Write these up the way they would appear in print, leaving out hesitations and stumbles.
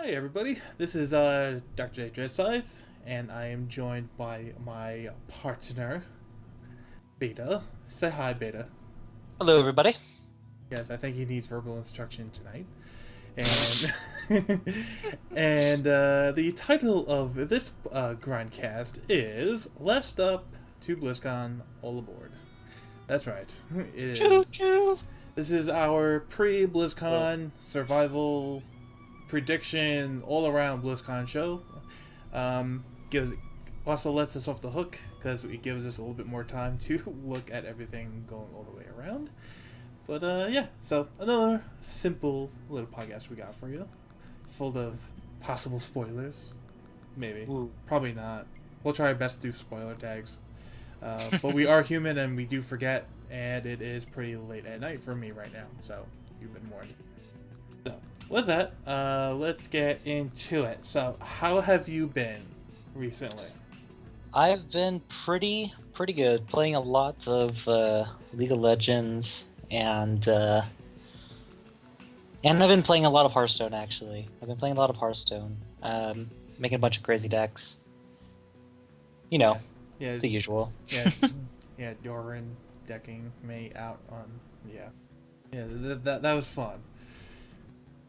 Hey everybody, this is Dr. J. Dreadscythe, and I am joined by my partner, Beta. Say hi, Beta. Hello, everybody. Yes, I think he needs verbal instruction tonight. And the title of this grindcast is Last Up to BlizzCon All Aboard. That's right. It Choo is. choo. This is our Oh. pre-BlizzCon survival prediction all around BlizzCon show. Gives also lets us off the hook because it gives us a little bit more time to look at everything going all the way around. But yeah, so another simple little podcast we got for you, full of possible spoilers. Maybe, Ooh. probably not. We'll try our best to do spoiler tags. But we are human and we do forget, and it is pretty late at night for me right now. So you've been warned. So with that, let's get into it. So how have you been recently? I've been pretty good, playing a lot of League of Legends, and I've been playing a lot of Hearthstone. Actually, I've been playing a lot of Hearthstone, making a bunch of crazy decks. You know, Yeah, the usual. yeah, yeah. Doran decking me out on yeah. That was fun.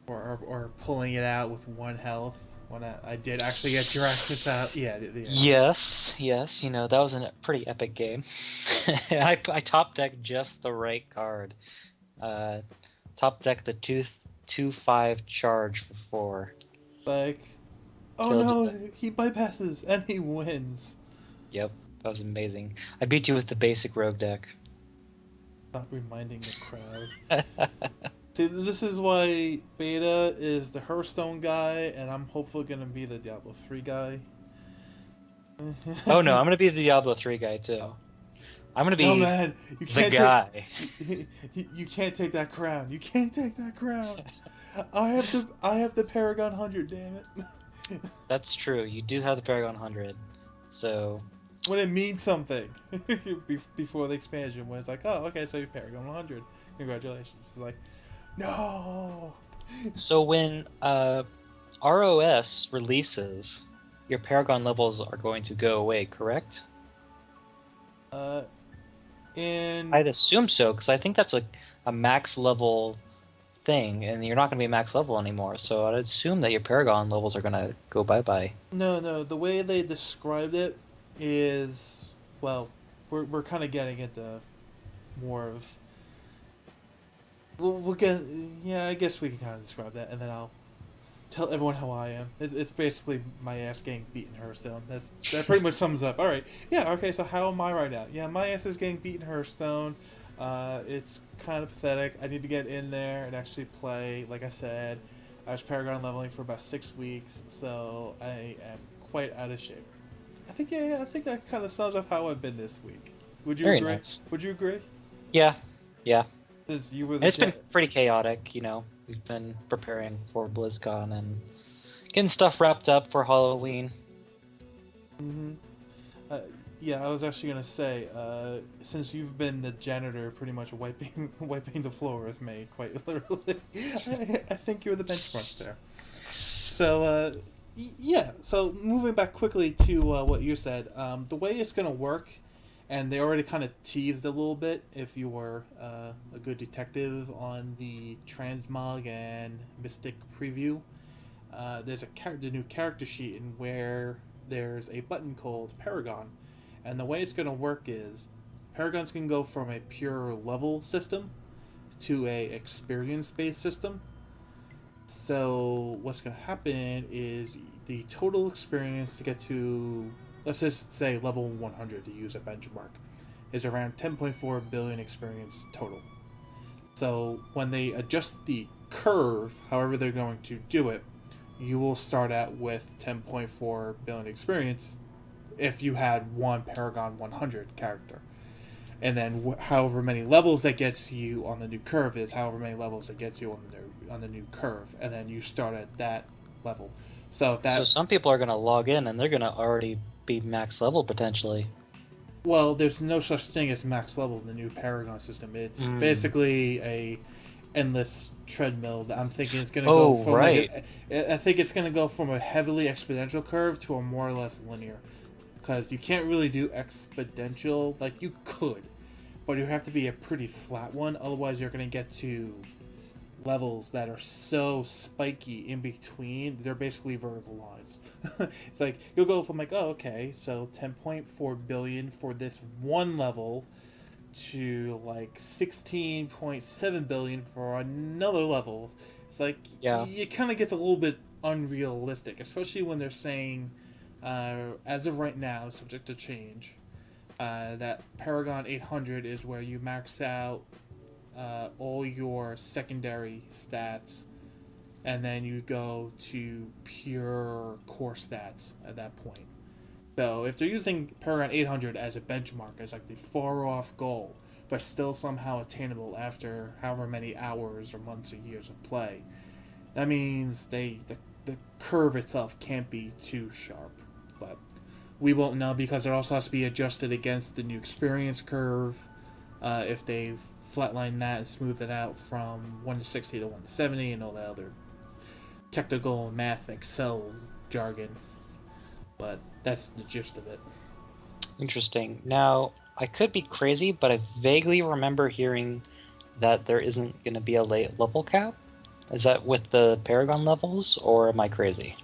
Or pulling it out with one health when I did actually get Jiraxis out. Yeah, Yes, yes. That was a pretty epic game. I top decked just the right card. Uh, Top deck the 2/5 charge for 4. like, oh Killed no, you. he bypasses and he wins. Yep, that was amazing. I beat you with the basic rogue deck. Stop reminding the crowd. See, this is why Beta is the Hearthstone guy, and I'm hopefully gonna be the Diablo 3 guy. Oh no, I'm gonna be the Diablo 3 guy too. I'm gonna No be man, you the can't take guy. you can't take that crown. You can't take that crown. I have the Paragon 100, damn it. That's true. You do have the Paragon 100. So, When it means something. Before the expansion, when it's like, oh, okay, so you Paragon 100. Congratulations. It's like, no. so when ROS releases, your Paragon levels are going to go away, correct? Uh, in I'd assume so, because I think that's a max level thing, and you're not going to be max level anymore. So I'd assume that your Paragon levels are going to go bye-bye. no, the way they described it is, well, we're kind of getting into more of. We'll get, yeah, I guess we can kind of describe that, and then I'll tell everyone how I am. It's basically my ass getting beaten Hearthstone. That pretty much sums up. All right, yeah, okay. So how am I right now? Yeah, my ass is getting beaten Hearthstone. It's kind of pathetic. I need to get in there and actually play. Like I said, I was Paragon leveling for about 6 weeks, so I am quite out of shape. I think I think that kind of sums up how I've been this week. Would you Very agree? nice. Would you agree? Yeah, yeah. Since you were And the it's been jet. pretty chaotic. We've been preparing for BlizzCon and getting stuff wrapped up for Halloween. Mm-hmm. Uh, yeah, I was actually gonna say, since you've been the janitor, pretty much wiping wiping the floor with me, quite literally, I think you're the benchmark there. So, yeah. So moving back quickly to what you said, the way it's gonna work, and they already kind of teased a little bit. If you were a good detective on the Transmog and Mystic preview, there's the new character sheet in where there's a button called Paragon, and the way it's going to work is Paragons can go from a pure level system to a experience based system. So what's going to happen is the total experience to get to, let's just say level 100 to use a benchmark, is around 10.4 billion experience total. So when they adjust the curve, however they're going to do it, you will start out with 10.4 billion experience if you had one Paragon 100 character. And then however many levels that gets you on the new curve is however many levels that gets you on the new curve, and then you start at that level. So So that, some people are going to log in and they're going to already be max level potentially. well, there's no such thing as max level in the new Paragon system. It's Mm. basically a endless treadmill that I'm thinking it's going to go Oh, from right. I think it's going to go from a heavily exponential curve to a more or less linear, because you can't really do exponential. Like, you could, but you have to be a pretty flat one. Otherwise, you're going to get to levels that are so spiky in between. They're basically vertical lines. It's like you'll go from like, oh, okay, so 10.4 billion for this one level to like 16.7 billion for another level. It's like Yeah. it kind of gets a little bit unrealistic, especially when they're saying, as of right now, subject to change, that Paragon 800 is where you max out all your secondary stats, and then you go to pure core stats at that point. So if they're using Paragon 800 as a benchmark, as like the far off goal, but still somehow attainable after however many hours or months or years of play, that means the curve itself can't be too sharp. But we won't know, because it also has to be adjusted against the new experience curve. If they've flatlined that and smoothed it out from 1 to 60 to 1 to 70 and all that other technical math Excel jargon. But that's the gist of it. Interesting. Now, I could be crazy, but I vaguely remember hearing that there isn't going to be a late level cap. Is that with the Paragon levels, or am I crazy?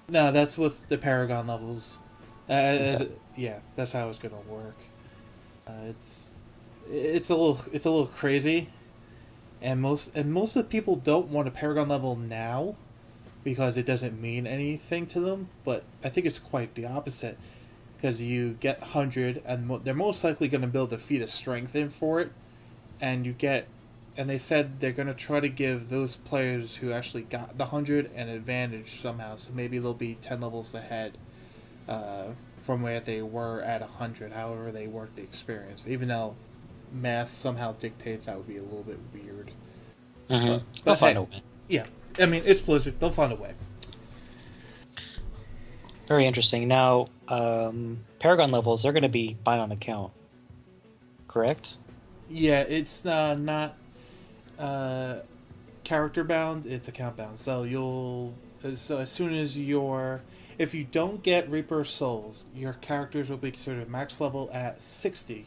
No, that's with the Paragon levels. Okay. Yeah, that's how it's gonna work. It's a little crazy, and most of the people don't want a Paragon level now because it doesn't mean anything to them. But I think it's quite the opposite, because you get 100, and they're most likely going to build a feat of strength in for it, and you get, and they said they're going to try to give those players who actually got the 100 an advantage somehow. So maybe they'll be 10 levels ahead, uh, from where they were at 100. However, they worked the experience, even though math somehow dictates that would be a little bit weird. But They'll find hey, a way. yeah, I mean, it's Blizzard. They'll find a way. Very interesting. Now, Paragon levels, they're going to be buy on account, correct? Yeah, it's not uh, character bound. It's account bound. So as soon as if you don't get Reaper Souls, your characters will be considered max level at 60.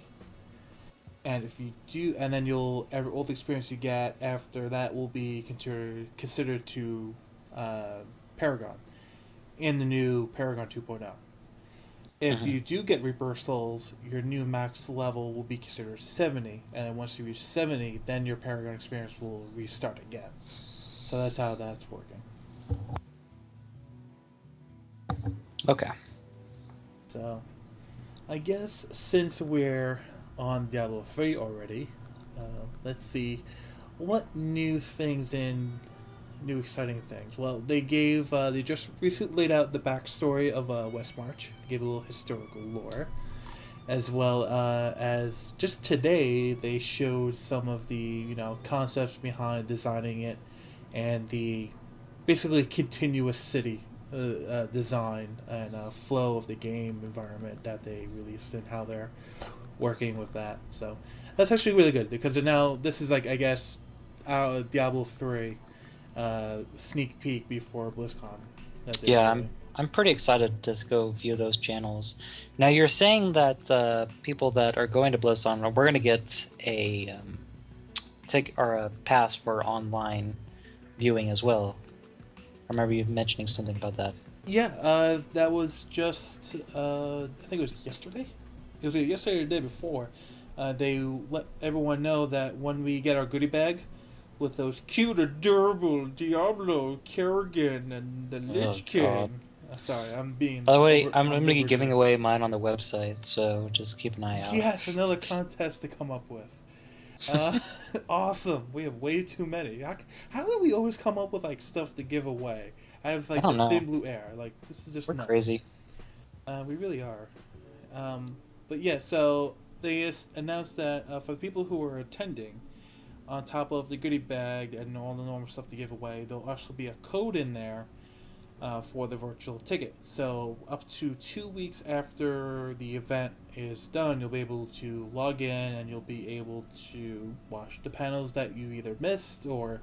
And if you do, and then all the experience you get after that will be considered to Paragon in the new Paragon 2.0. If Mm-hmm. you do get Reaper Souls, your new max level will be considered 70, and then once you reach 70, then your Paragon experience will restart again. So that's how that's working. Okay. So I guess since we're on Diablo 3 already, let's see what new things and new exciting things. Well, they just recently laid out the backstory of Westmarch. They gave a little historical lore, as well as just today they showed some of the concepts behind designing it, and the basically continuous city design and flow of the game environment that they released, and how they're working with that. So that's actually really good, because now this is like, I guess, Diablo 3 sneak peek before BlizzCon that they're Yeah, doing. I'm pretty excited to go view those channels. Now, you're saying that people that are going to BlizzCon, we're going to get a take or a pass for online viewing as well. I remember you mentioning something about that. Yeah, that was just I think it was yesterday. It was either yesterday or the day before. They let everyone know that when we get our goodie bag with those cute, adorable Diablo, Kerrigan, and the Oh Lich God. King. Sorry, I'm being By the way, over. I'm I'm going to be giving overdoing. away mine on the website, so just keep an eye out. Yes, another contest to come up with. Uh, awesome. We have way too many. How do we always come up with like stuff to give away? Out of I like the don't know. thin blue air. Like, this is just We're nuts. crazy. We really are. But yeah, so they just announced that for the people who are attending, on top of the goodie bag and all the normal stuff to give away, there'll actually be a code in there for the virtual ticket. So up to 2 weeks after the event is done, you'll be able to log in and you'll be able to watch the panels that you either missed or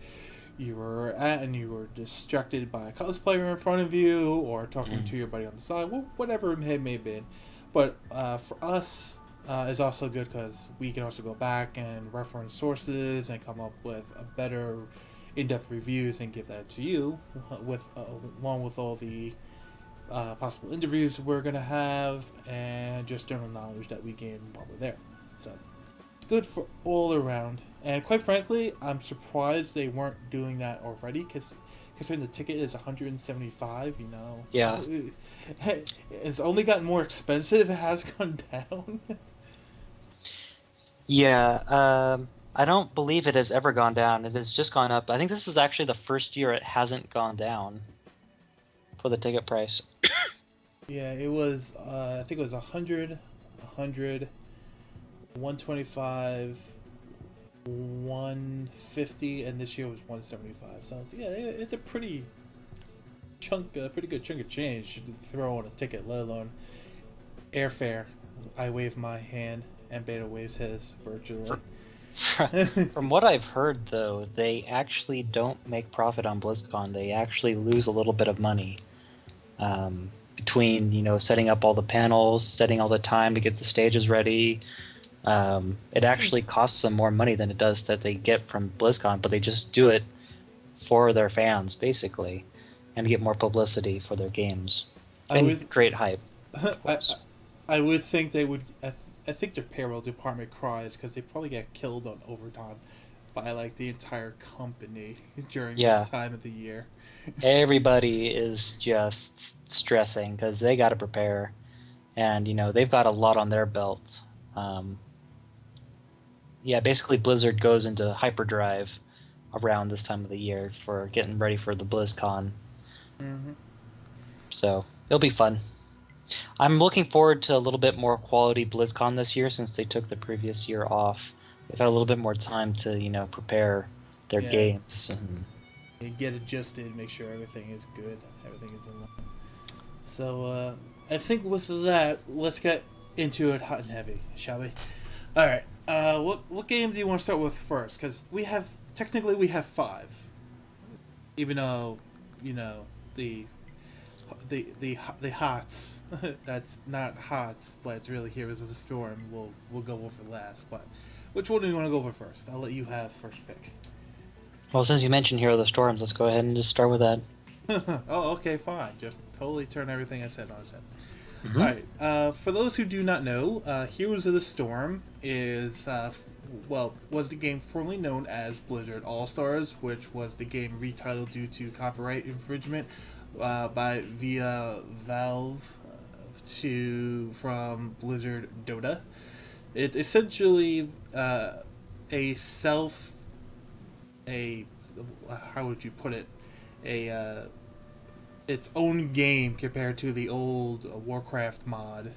you were at and you were distracted by a cosplayer in front of you or talking to your buddy on the side, whatever it may have been. But for us, it's also good because we can also go back and reference sources and come up with a better in-depth reviews and give that to you with along with all the possible interviews we're gonna have and just general knowledge that we gain while we're there. So it's good for all around. And quite frankly, I'm surprised they weren't doing that already because considering the ticket is 175, you know. Yeah. It's only gotten more expensive. It has gone down. Yeah, I don't believe it has ever gone down. It has just gone up. I think this is actually the first year it hasn't gone down for the ticket price. Yeah, it was. I think it was 100, 100, 125, 150, and this year was 175. So yeah, it's a pretty good chunk of change to throw on a ticket, let alone airfare. I wave my hand, and Beta waves his virtually. From what I've heard, though, they actually don't make profit on BlizzCon. They actually lose a little bit of money between, you know, setting up all the panels, setting all the time to get the stages ready. It actually costs them more money than it does that they get from BlizzCon, but they just do it for their fans, basically, and get more publicity for their games and create hype. I would think they would. I think their payroll department cries because they probably get killed on overtime by like the entire company during this time of the year. Everybody is just stressing because they got to prepare, and you know they've got a lot on their belt. Yeah, basically Blizzard goes into hyperdrive around this time of the year for getting ready for the BlizzCon. Mm-hmm. So it'll be fun. I'm looking forward to a little bit more quality BlizzCon this year since they took the previous year off. They've had a little bit more time to, you know, prepare their games. And get adjusted, make sure everything is good, everything is in line. So I think with that, let's get into it hot and heavy, shall we? All right. What game do you want to start with first? Because we have 5, even though you know the hots. That's not hots, but it's really Heroes of the Storm. We'll go over last. But which one do you want to go over first? I'll let you have first pick. Well, since you mentioned Hero of the Storms, let's go ahead and just start with that. Oh, okay, fine. Just totally turn everything I said on its head. Mm-hmm. All right. For those who do not know, Heroes of the Storm is was the game formerly known as Blizzard All Stars, which was the game retitled due to copyright infringement via Valve from Blizzard Dota. It's essentially how would you put it, its own game compared to the old Warcraft mod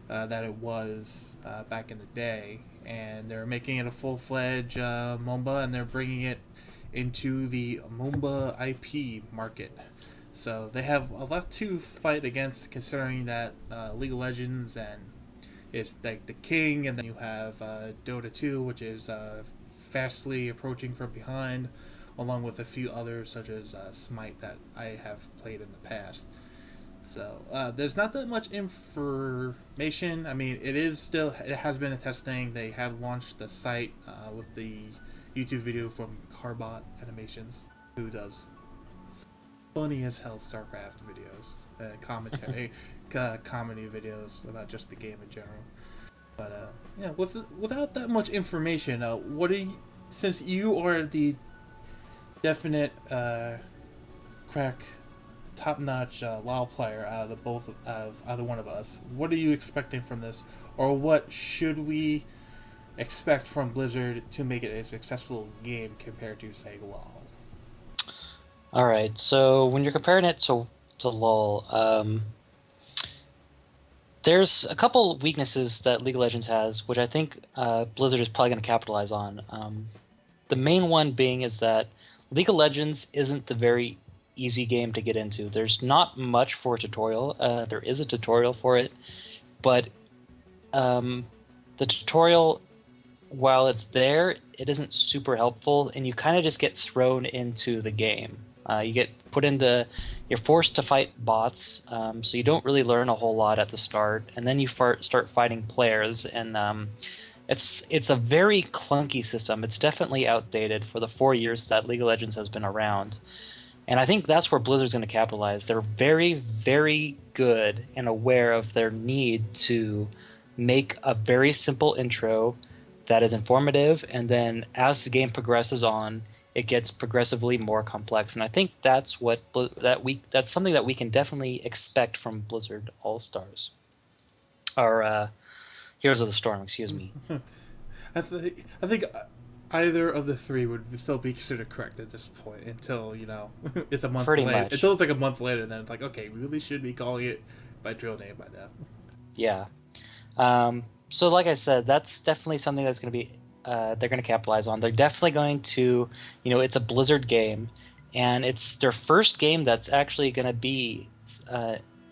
that it was back in the day, and they're making it a full-fledged MOBA, and they're bringing it into the MOBA IP market. So they have a lot to fight against, considering that League of Legends and it's like the king, and then you have Dota 2, which is fastly approaching from behind, along with a few others such as Smite that I have played in the past. So there's not that much information. I mean, it has been a testing. They have launched the site with the YouTube video from Carbot Animations, who does funny as hell StarCraft videos, commentary, comedy videos about just the game in general. But yeah, without that much information, since you are the definite crack, top-notch WoW player out of either one of us, what are you expecting from this, or what should we expect from Blizzard to make it a successful game compared to, say, WoW? All right, so when you're comparing it to LoL, there's a couple weaknesses that League of Legends has, which I think Blizzard is probably going to capitalize on. The main one being is that League of Legends isn't the very easy game to get into. There's not much for a tutorial. There is a tutorial for it, but um, the tutorial, while it's there, it isn't super helpful, and you kind of just get thrown into the game. You get put into, you're forced to fight bots, so you don't really learn a whole lot at the start, and then you start fighting players, and it's a very clunky system. It's definitely outdated for the 4 years that League of Legends has been around. And I think that's where Blizzard's going to capitalize. They're very, very good and aware of their need to make a very simple intro that is informative, and then as the game progresses on, it gets progressively more complex. And I think that's that's something that we can definitely expect from Blizzard All Stars, or Heroes of the Storm. Excuse me. I think either of the three would still be considered correct at this point until it's a month Pretty later. much. Until it's like a month later, then it's like, okay, we really should be calling it by its real name by now. Yeah. So like I said, that's definitely something that's going to be they're going to capitalize on. They're definitely going to, it's a Blizzard game, and it's their first game that's actually going to be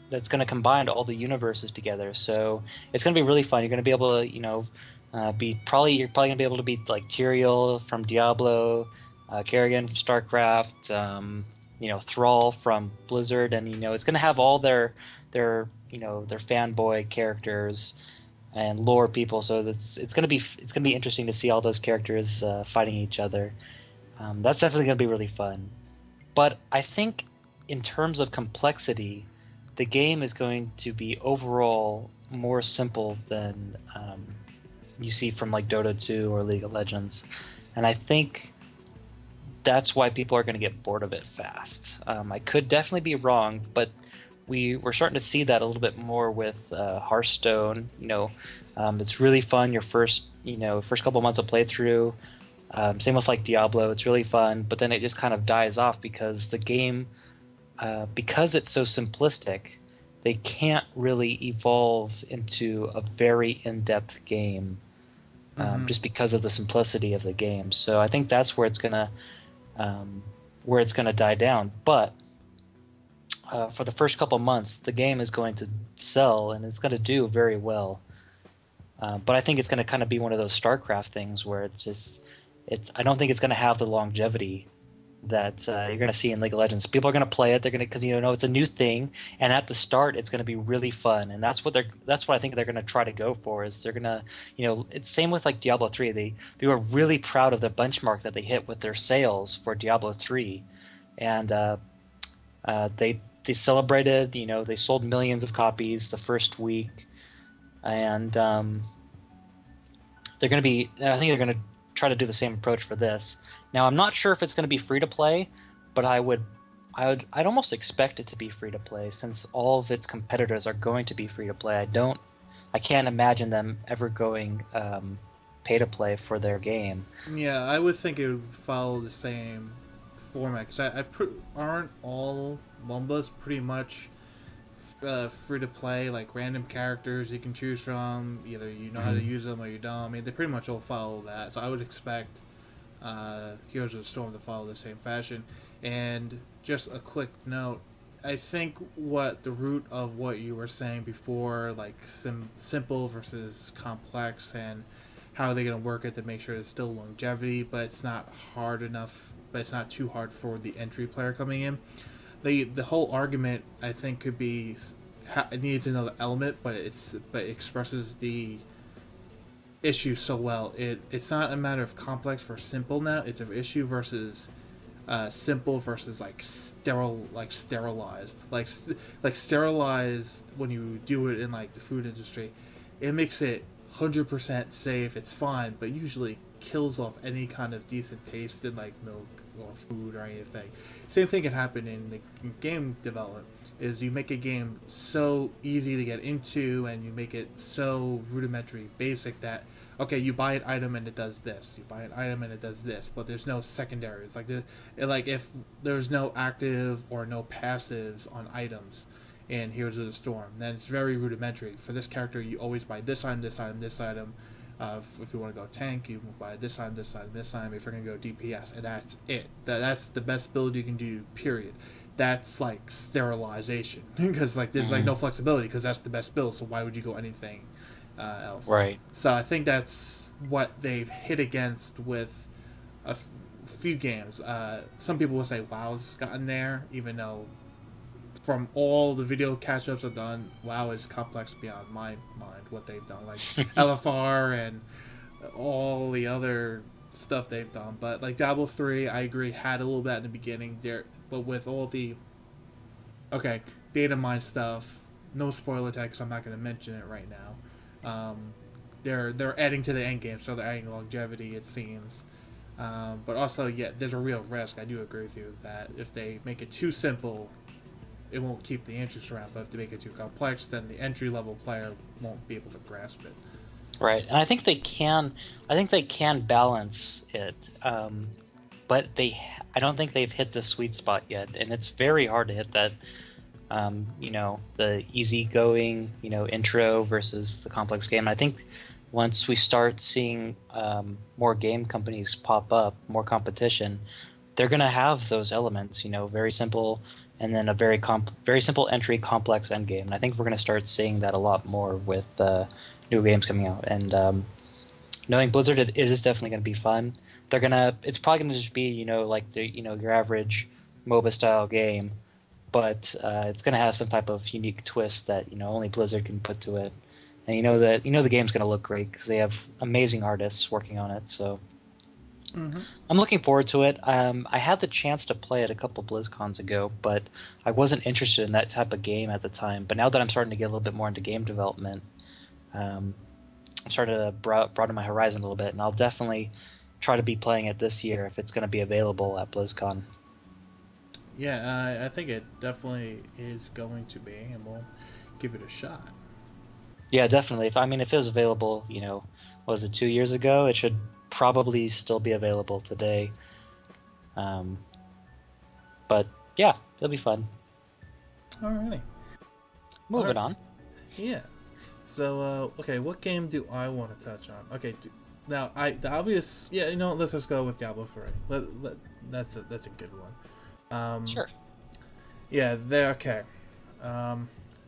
that's going to combine all the universes together. So it's going to be really fun. You're going to be able to, you're probably going to be able to be like Tyrael from Diablo, Kerrigan from StarCraft, Thrall from Blizzard, and it's going to have all their fanboy characters and lore people. So it's gonna be interesting to see all those characters fighting each other. That's definitely gonna be really fun. But I think in terms of complexity, the game is going to be overall more simple than you see from like Dota 2 or League of Legends, and I think that's why people are going to get bored of it fast. I could definitely be wrong, but we're starting to see that a little bit more with Hearthstone. It's really fun your first couple months of playthrough. Same with like Diablo, it's really fun, but then it just kind of dies off because the game, because it's so simplistic, they can't really evolve into a very in-depth game, just because of the simplicity of the game. So I think that's where it's gonna die down. But for the first couple months, the game is going to sell and it's going to do very well. But I think it's going to kind of be one of those StarCraft things where I don't think it's going to have the longevity that you're going to see in League of Legends. People are going to play it. They're going to, because it's a new thing, and at the start, it's going to be really fun, and that's what I think they're going to try to go for. Is they're going to, it's same with like Diablo 3. They were really proud of the benchmark that they hit with their sales for Diablo 3, and they celebrated. They sold millions of copies the first week, and I think they're going to try to do the same approach for this. Now, I'm not sure if it's going to be free to play, but I'd almost expect it to be free to play, since all of its competitors are going to be free to play. I can't imagine them ever going pay to play for their game. Yeah, I would think it would follow the same format, because aren't all MOBAs pretty much free to play, like random characters you can choose from, either you know how to use them or you don't. I mean, they pretty much all follow that, so I would expect Heroes of the Storm to follow the same fashion. And just a quick note, I think what the root of what you were saying before, like simple versus complex, and how are they going to work it to make sure it's still longevity, but it's not hard enough, but it's not too hard for the entry player coming in. The whole argument, I think, could be it needs another element, but it expresses the issue so well. It's not a matter of complex versus simple now. It's an issue versus simple versus like sterilized. Like sterilized, when you do it in like the food industry, it makes it 100% safe. It's fine, but usually kills off any kind of decent taste in like milk or food or anything. Same thing can happen in the game development. Is you make a game so easy to get into, and you make it so rudimentary, basic, that okay, you buy an item and it does this. You buy an item and it does this, but there's no secondaries. Like if there's no active or no passives on items in Heroes of the Storm, then it's very rudimentary. For this character, you always buy this item, this item, this item. If you want to go tank, you buy this item, this item, this item. If you're going to go DPS, and that's it. That's the best build you can do, period. That's like sterilization, because like there's like no flexibility, because that's the best build, so why would you go anything else. Right. So I think that's what they've hit against with few games. Some people will say WoW's gotten there, even though from all the video catch-ups I've done, WoW is complex beyond my mind what they've done, like LFR and all the other stuff they've done. But like Diablo 3, I agree, had a little bit in the beginning there, but with all the data mine stuff, no spoiler tag, because I'm not going to mention it right now. They're adding to the end game, so they're adding longevity, it seems. But also, yeah, there's a real risk. I do agree with you that if they make it too simple, it won't keep the interest around. But if they make it too complex, then the entry level player won't be able to grasp it. Right, and I think they can. I think they can balance it, but I don't think they've hit the sweet spot yet, and it's very hard to hit that. The easygoing, intro versus the complex game. And I think once we start seeing more game companies pop up, more competition, they're going to have those elements. Very simple, and then a very simple entry, complex end game. And I think we're going to start seeing that a lot more with new games coming out. And knowing Blizzard, it is definitely going to be fun. It's probably going to just be like your average MOBA style game, but it's going to have some type of unique twist that only Blizzard can put to it. And the game's going to look great because they have amazing artists working on it. So I'm looking forward to it. I had the chance to play it a couple BlizzCons ago, but I wasn't interested in that type of game at the time. But now that I'm starting to get a little bit more into game development, I'm starting to broaden my horizon a little bit, and I'll definitely try to be playing it this year if it's going to be available at BlizzCon. Yeah, I think it definitely is going to be, and we'll give it a shot. Yeah, definitely. If it was available, was it 2 years ago? It should probably still be available today. But yeah, it'll be fun. Alrighty. Moving on. Yeah. So, what game do I want to touch on? Okay, now the obvious. Yeah, let's just go with Diablo 3. That's a good one. Sure. Yeah, they're okay.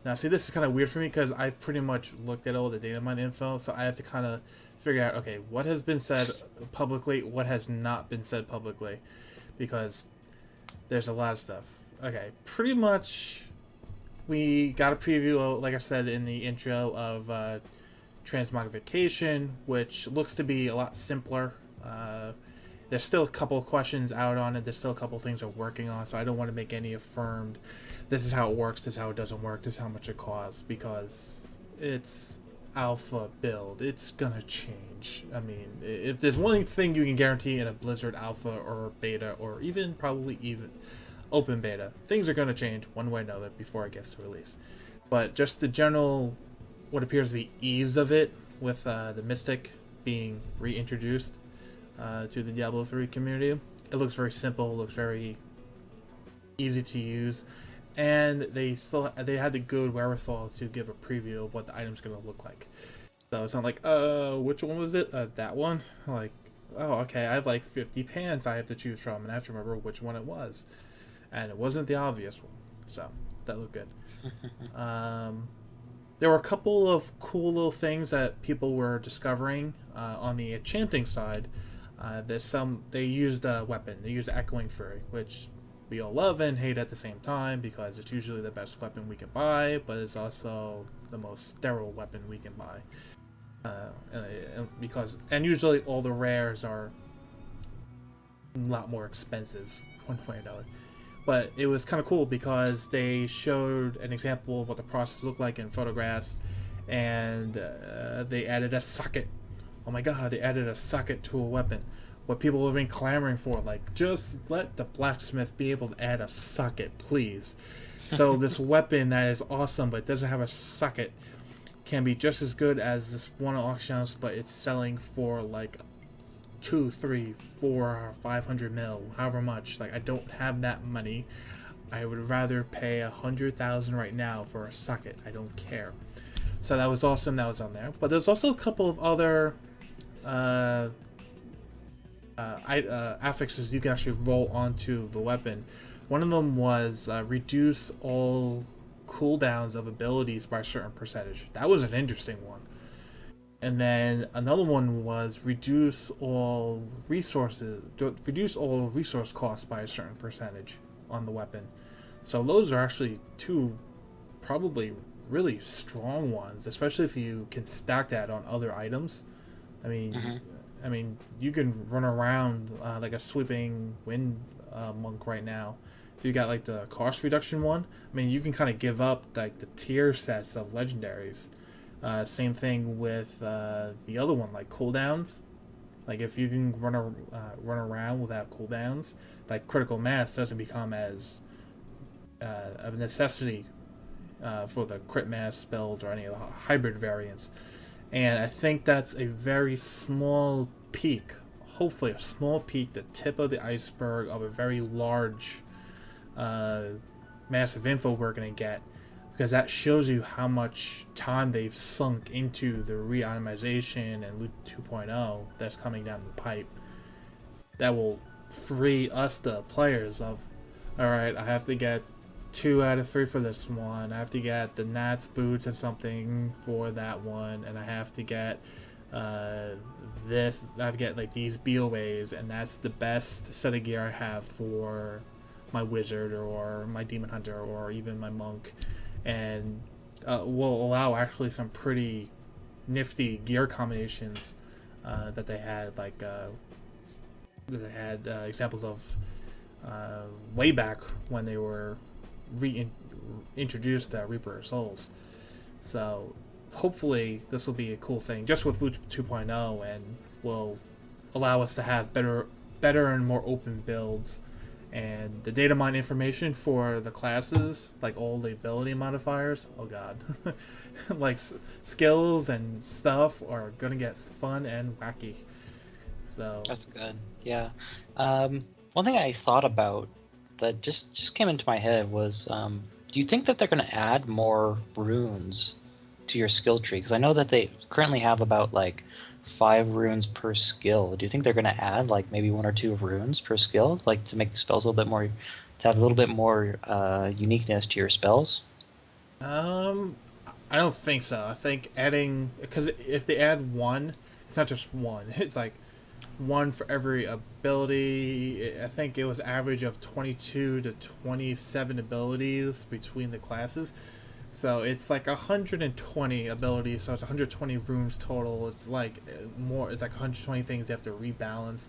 Now, see, this is kind of weird for me because I've pretty much looked at all the data mine info, so I have to kind of figure out, okay, what has been said publicly, what has not been said publicly, because there's a lot of stuff. Okay, pretty much we got a preview, like I said in the intro, of transmogrification, which looks to be a lot simpler. There's still a couple of questions out on it. There's still a couple of things they're working on, so I don't want to make any affirmed, this is how it works, this is how it doesn't work, this is how much it costs, because it's alpha build. It's gonna change. I mean, if there's one thing you can guarantee in a Blizzard alpha or beta, or probably even open beta, things are gonna change one way or another before it gets to release. But just the general, what appears to be ease of it, with the Mystic being reintroduced to the Diablo 3 community. It looks very simple, looks very easy to use, and they had the good wherewithal to give a preview of what the item's going to look like. So it's not like, which one was it? That one? Like, oh, okay, I have like 50 pants I have to choose from, and I have to remember which one it was. And it wasn't the obvious one, so that looked good. There were a couple of cool little things that people were discovering on the enchanting side. They used a weapon. They used Echoing Fury, which we all love and hate at the same time because it's usually the best weapon we can buy, but it's also the most sterile weapon we can buy. And usually all the rares are a lot more expensive one way or another. But it was kind of cool because they showed an example of what the process looked like in photographs, and they added a socket. Oh my god, they added a socket to a weapon. What people have been clamoring for, like, just let the blacksmith be able to add a socket, please. So this weapon that is awesome but doesn't have a socket can be just as good as this one auction house, but it's selling for like 2, 3, 4, 500 mil, however much. Like, I don't have that money. I would rather pay 100,000 right now for a socket. I don't care. So that was awesome. That was on there. But there's also a couple of other affixes you can actually roll onto the weapon. One of them was reduce all cooldowns of abilities by a certain percentage. That was an interesting one And then another one was reduce all resource costs by a certain percentage on the weapon. So those are actually two probably really strong ones, especially if you can stack that on other items. I mean, Hmm. you can run around like a sweeping wind monk right now. If you got like the cost reduction one, I mean, you can kind of give up like the tier sets of legendaries. Same thing with the other one, like cooldowns. Like if you can run around without cooldowns, like critical mass doesn't become as a necessity for the crit mass spells or any of the hybrid variants. And I think that's a very small peak, hopefully a small peak, the tip of the iceberg of a very large, uh, massive info we're going to get. Because that shows you how much time they've sunk into the re-itemization and Loot 2.0 that's coming down the pipe. That will free us, the players, of, alright, I have to get 2 out of 3 for this one. I have to get the Nats boots and something for that one, and I have to get this. I have to get like these BOAs, and that's the best set of gear I have for my wizard or my demon hunter or even my monk, and will allow actually some pretty nifty gear combinations that they had examples of way back when they were reintroduced Reaper of Souls. So hopefully this will be a cool thing just with Loot 2.0 and will allow us to have better and more open builds. And the data mine information for the classes, like all the ability modifiers, oh god, like skills and stuff are gonna get fun and wacky. So That's good. Yeah. One thing I thought about that just came into my head was, do you think that they're going to add more runes to your skill tree? Because I know that they currently have about like 5 runes per skill. Do you think they're going to add like maybe 1 or 2 runes per skill, like to make spells a little bit more, to have a little bit more uniqueness to your spells? Um, I don't think so. I think adding, because if they add one, it's not just one. It's like one for every ability. I think it was average of 22 to 27 abilities between the classes. So it's like 120 abilities. So it's 120 rooms total. It's like more. It's like 120 things you have to rebalance.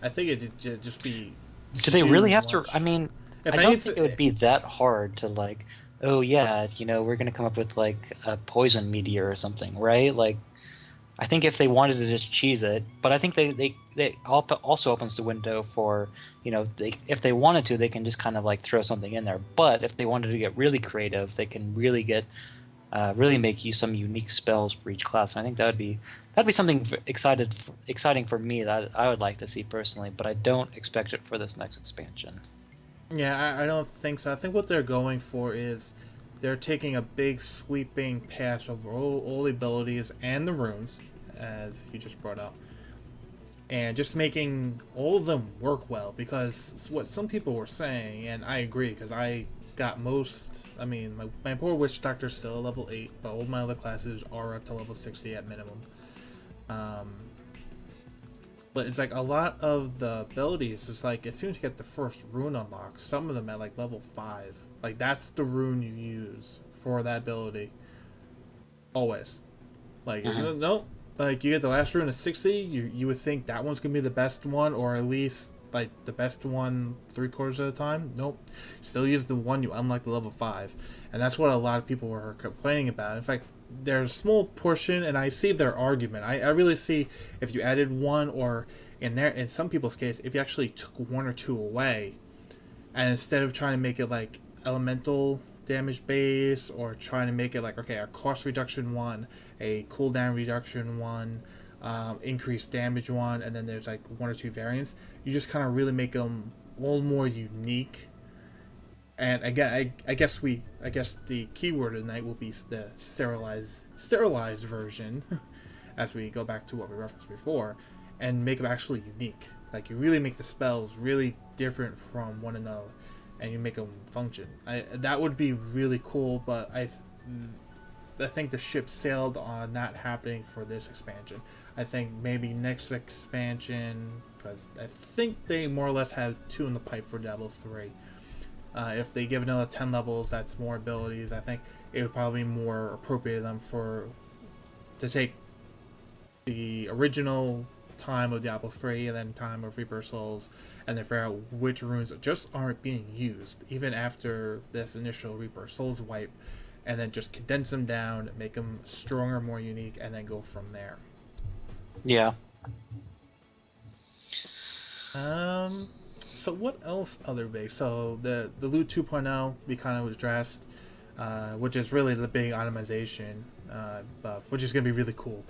I think it'd just be Do they too really have to? I much. mean, If I don't think it anything, would be that hard to like, oh yeah, we're gonna come up with like a poison meteor or something, right? Like, I think if they wanted to just cheese it, but I think also opens the window for, if they wanted to, they can just kind of like throw something in there. But if they wanted to get really creative, they can really make you some unique spells for each class. And I think that'd be something exciting for me that I would like to see personally. But I don't expect it for this next expansion. yeah, I don't think so. I think what they're going for is they're taking a big sweeping pass over all the abilities and the runes, as you just brought up, and just making all of them work well. Because what some people were saying, and I agree, because I got most. I mean, my poor witch doctor's still level 8, but all my other classes are up to level 60 at minimum. Um, but it's like a lot of the abilities is like as soon as you get the first rune unlocked, some of them at like level 5. Like that's the rune you use for that ability. Always. Like Hmm. no, like you get the last rune at 60, you would think that one's gonna be the best one, or at least like the best one 3/4 of the time. Nope. Still use the one you unlock the level 5. And that's what a lot of people were complaining about. In fact, there's a small portion, and I see their argument. I really see if you added one, or in some people's case, if you actually took 1 or 2 away, and instead of trying to make it like elemental damage base, or trying to make it like, okay, a cost reduction one, a cooldown reduction one, increased damage one, and then there's like 1 or 2 variants, you just kind of really make them all more unique. And again, I guess the keyword tonight will be the sterilized version, as we go back to what we referenced before, and make them actually unique. Like you really make the spells really different from one another, and you make them function. That would be really cool. But I think the ship sailed on not happening for this expansion. I think maybe next expansion, because I think they more or less have 2 in the pipe for Diablo 3. If they give another 10 levels, that's more abilities. I think it would probably be more appropriate them to take the original time of Diablo 3 and then time of Reaper Souls, and then figure out which runes just aren't being used even after this initial Reaper Souls wipe, and then just condense them down, make them stronger, more unique, and then go from there. Yeah. So what else other big? So the loot 2.0 we kind of addressed, which is really the big itemization buff, which is going to be really cool.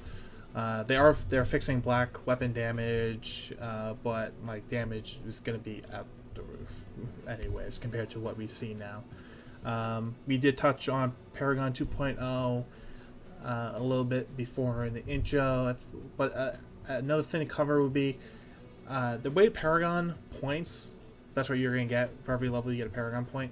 They're fixing black weapon damage, but like damage is going to be out the roof anyways compared to what we see now. We did touch on Paragon 2.0 a little bit before in the intro, but another thing to cover would be the way Paragon points. That's what you're going to get for every level. You get a Paragon point.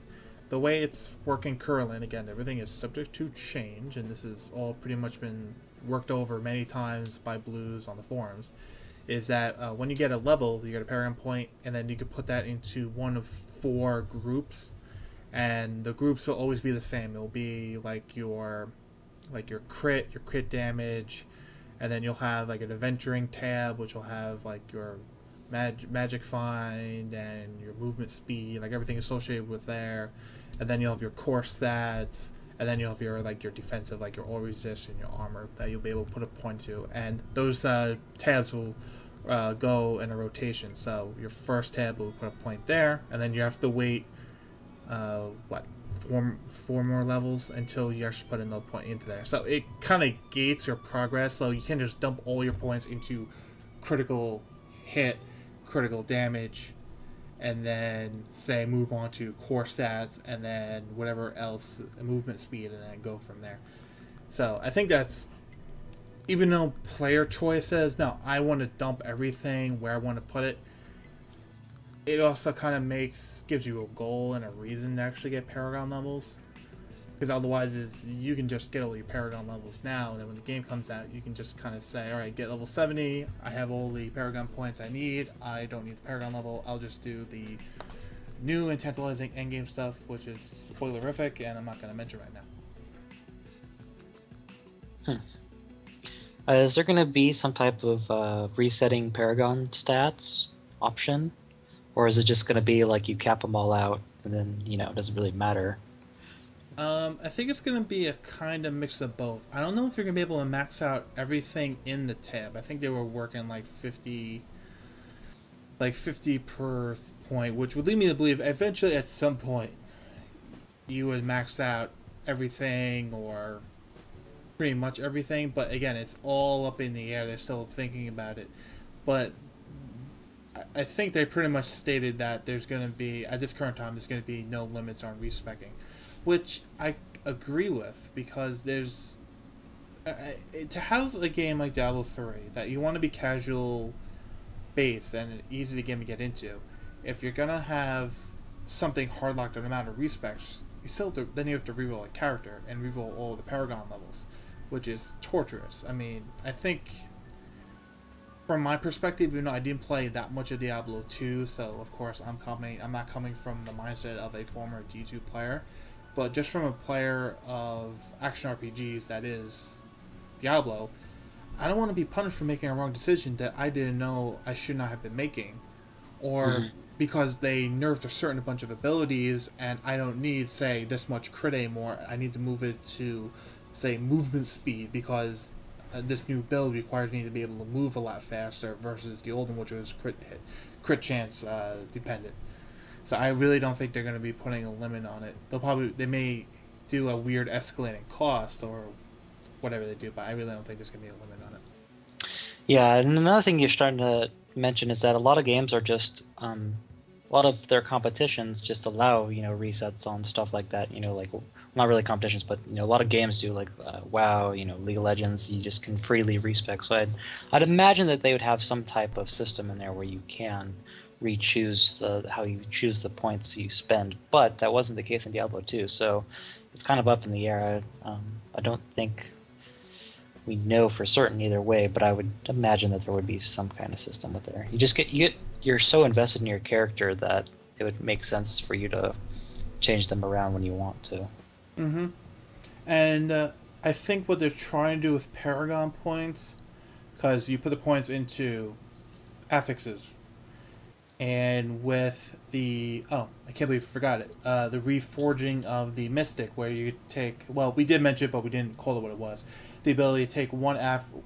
The way it's working currently, and again, everything is subject to change, and this has all pretty much been worked over many times by Blues on the forums, is that when you get a level, you get a Paragon point, and then you can put that into one of 4 groups, and the groups will always be the same. It'll be like your crit damage, and then you'll have like an adventuring tab, which will have like your magic find and your movement speed, like everything associated with there, and then you'll have your core stats, and then you'll have your defensive, like your all resist and your armor that you'll be able to put a point to, and those tabs will go in a rotation. So your first tab will put a point there, and then you have to wait four more levels until you actually put another point into there. So it kind of gates your progress, so you can't just dump all your points into critical hit, critical damage, and then say move on to core stats and then whatever else, movement speed, and then go from there. So I think that's, even though player choice says no, I want to dump everything where I want to put it, it also kind of gives you a goal and a reason to actually get Paragon levels. Because otherwise, you can just get all your Paragon levels now, and then when the game comes out, you can just kind of say, alright, get level 70, I have all the Paragon points I need, I don't need the Paragon level, I'll just do the new and tantalizing endgame stuff, which is spoilerific, and I'm not going to mention right now. Is there going to be some type of resetting Paragon stats option? Or is it just going to be like you cap them all out, and then, it doesn't really matter? I think it's going to be a kind of mix of both. I don't know if you're going to be able to max out everything in the tab. I think they were working like 50 per point, which would lead me to believe eventually at some point you would max out everything or pretty much everything. But again, it's all up in the air. They're still thinking about it. But I think they pretty much stated that there's going to be, at this current time, there's going to be no limits on respeccing, which I agree with, because there's to have a game like Diablo 3 that you want to be casual based and easy to get into. If you're gonna have something hard locked on amount of respecs, then you have to reroll a character and reroll all the Paragon levels, which is torturous. I mean, I think from my perspective, even though I didn't play that much of Diablo 2, so of course I'm not coming from the mindset of a former D2 player, but just from a player of action RPGs that is Diablo, I don't want to be punished for making a wrong decision that I didn't know I should not have been making, or because they nerfed a bunch of abilities and I don't need, say, this much crit anymore. I need to move it to, say, movement speed because this new build requires me to be able to move a lot faster versus the old one, which was crit chance dependent. So I really don't think they're going to be putting a limit on it. They may do a weird escalating cost or whatever they do, but I really don't think there's going to be a limit on it. Yeah, and another thing you're starting to mention is that a lot of games are just a lot of their competitions just allow resets on stuff like that. Like, not really competitions, but a lot of games do, like WoW, League of Legends. You just can freely respec. So I'd imagine that they would have some type of system in there where you can re-choose how you choose the points you spend. But that wasn't the case in Diablo 2, so it's kind of up in the air. I don't think we know for certain either way, but I would imagine that there would be some kind of system with there. You're so invested in your character that it would make sense for you to change them around when you want to. Mm-hmm. And I think what they're trying to do with Paragon points, because you put the points into affixes, and with the I can't believe I forgot it. The reforging of the Mystic, where you take, well, we did mention it, but we didn't call it what it was. The ability to take one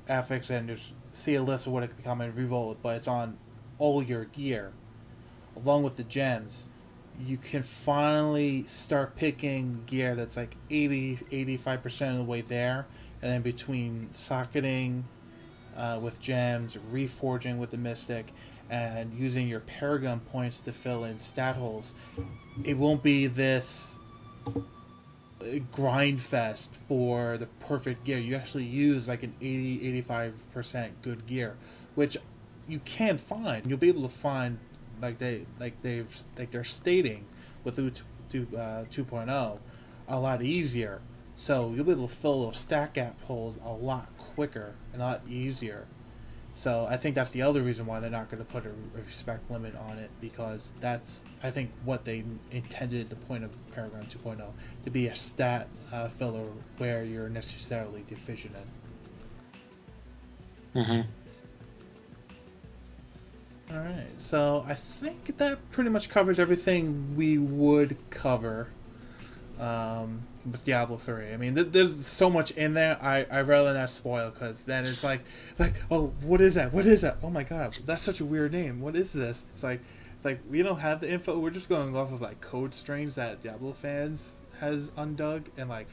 affix and just see a list of what it can become and reroll it, but it's on all your gear, along with the gems. You can finally start picking gear that's like 85% of the way there, and then between socketing with gems, reforging with the Mystic, and using your Paragon points to fill in stat holes, it won't be this grind fest for the perfect gear. You actually use like an 85% good gear, which you can find. You'll be able to find they're stating with 2.0 a lot easier. So you'll be able to fill those stat gap holes a lot quicker and a lot easier. So I think that's the other reason why they're not going to put a respect limit on it, because that's, I think, what they intended the point of Paragon 2.0 to be, a stat filler where you're necessarily deficient in. Mm-hmm. All right, so I think that pretty much covers everything we would cover with Diablo 3. I mean, there's so much in there. I rather not spoil, because then it's like, oh, what is that? What is that? Oh my god, that's such a weird name. What is this? It's like we don't have the info. We're just going off of like code strings that Diablo fans has undug, and like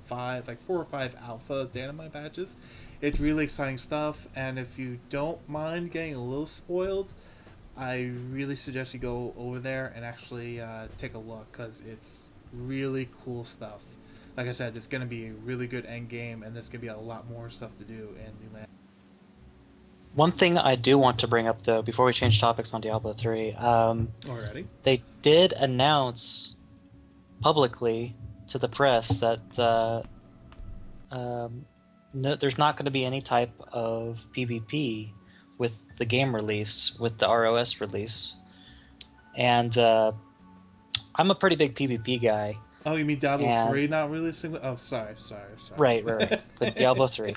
4 or 5 alpha dynamite patches. It's really exciting stuff, and if you don't mind getting a little spoiled, I really suggest you go over there and actually take a look, because it's really cool stuff. Like I said, it's going to be a really good end game, and there's going to be a lot more stuff to do in the land. One thing I do want to bring up, though, before we change topics on Diablo 3, Already? they did announce publicly to the press that no, there's not going to be any type of PvP with the game release, with the ROS release. And I'm a pretty big PvP guy. Oh, you mean Diablo 3 not releasing? Oh, sorry. Right. With Diablo 3.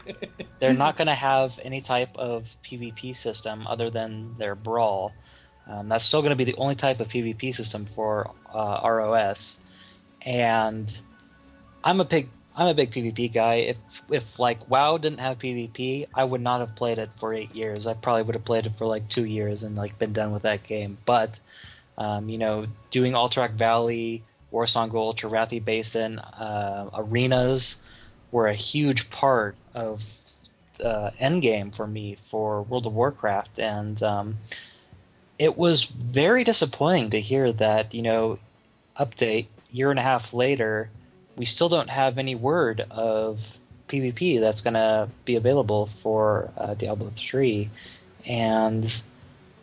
They're not going to have any type of PvP system other than their Brawl. That's still going to be the only type of PvP system for ROS. And I'm a big PvP guy. If like WoW didn't have PvP, I would not have played it for 8 years. I probably would have played it for like 2 years and like been done with that game. But doing Alterac Valley, Warsong Gold, Ultra Basin, arenas were a huge part of endgame for me for World of Warcraft, and it was very disappointing to hear that update year and a half later, we still don't have any word of PvP that's going to be available for Diablo 3. And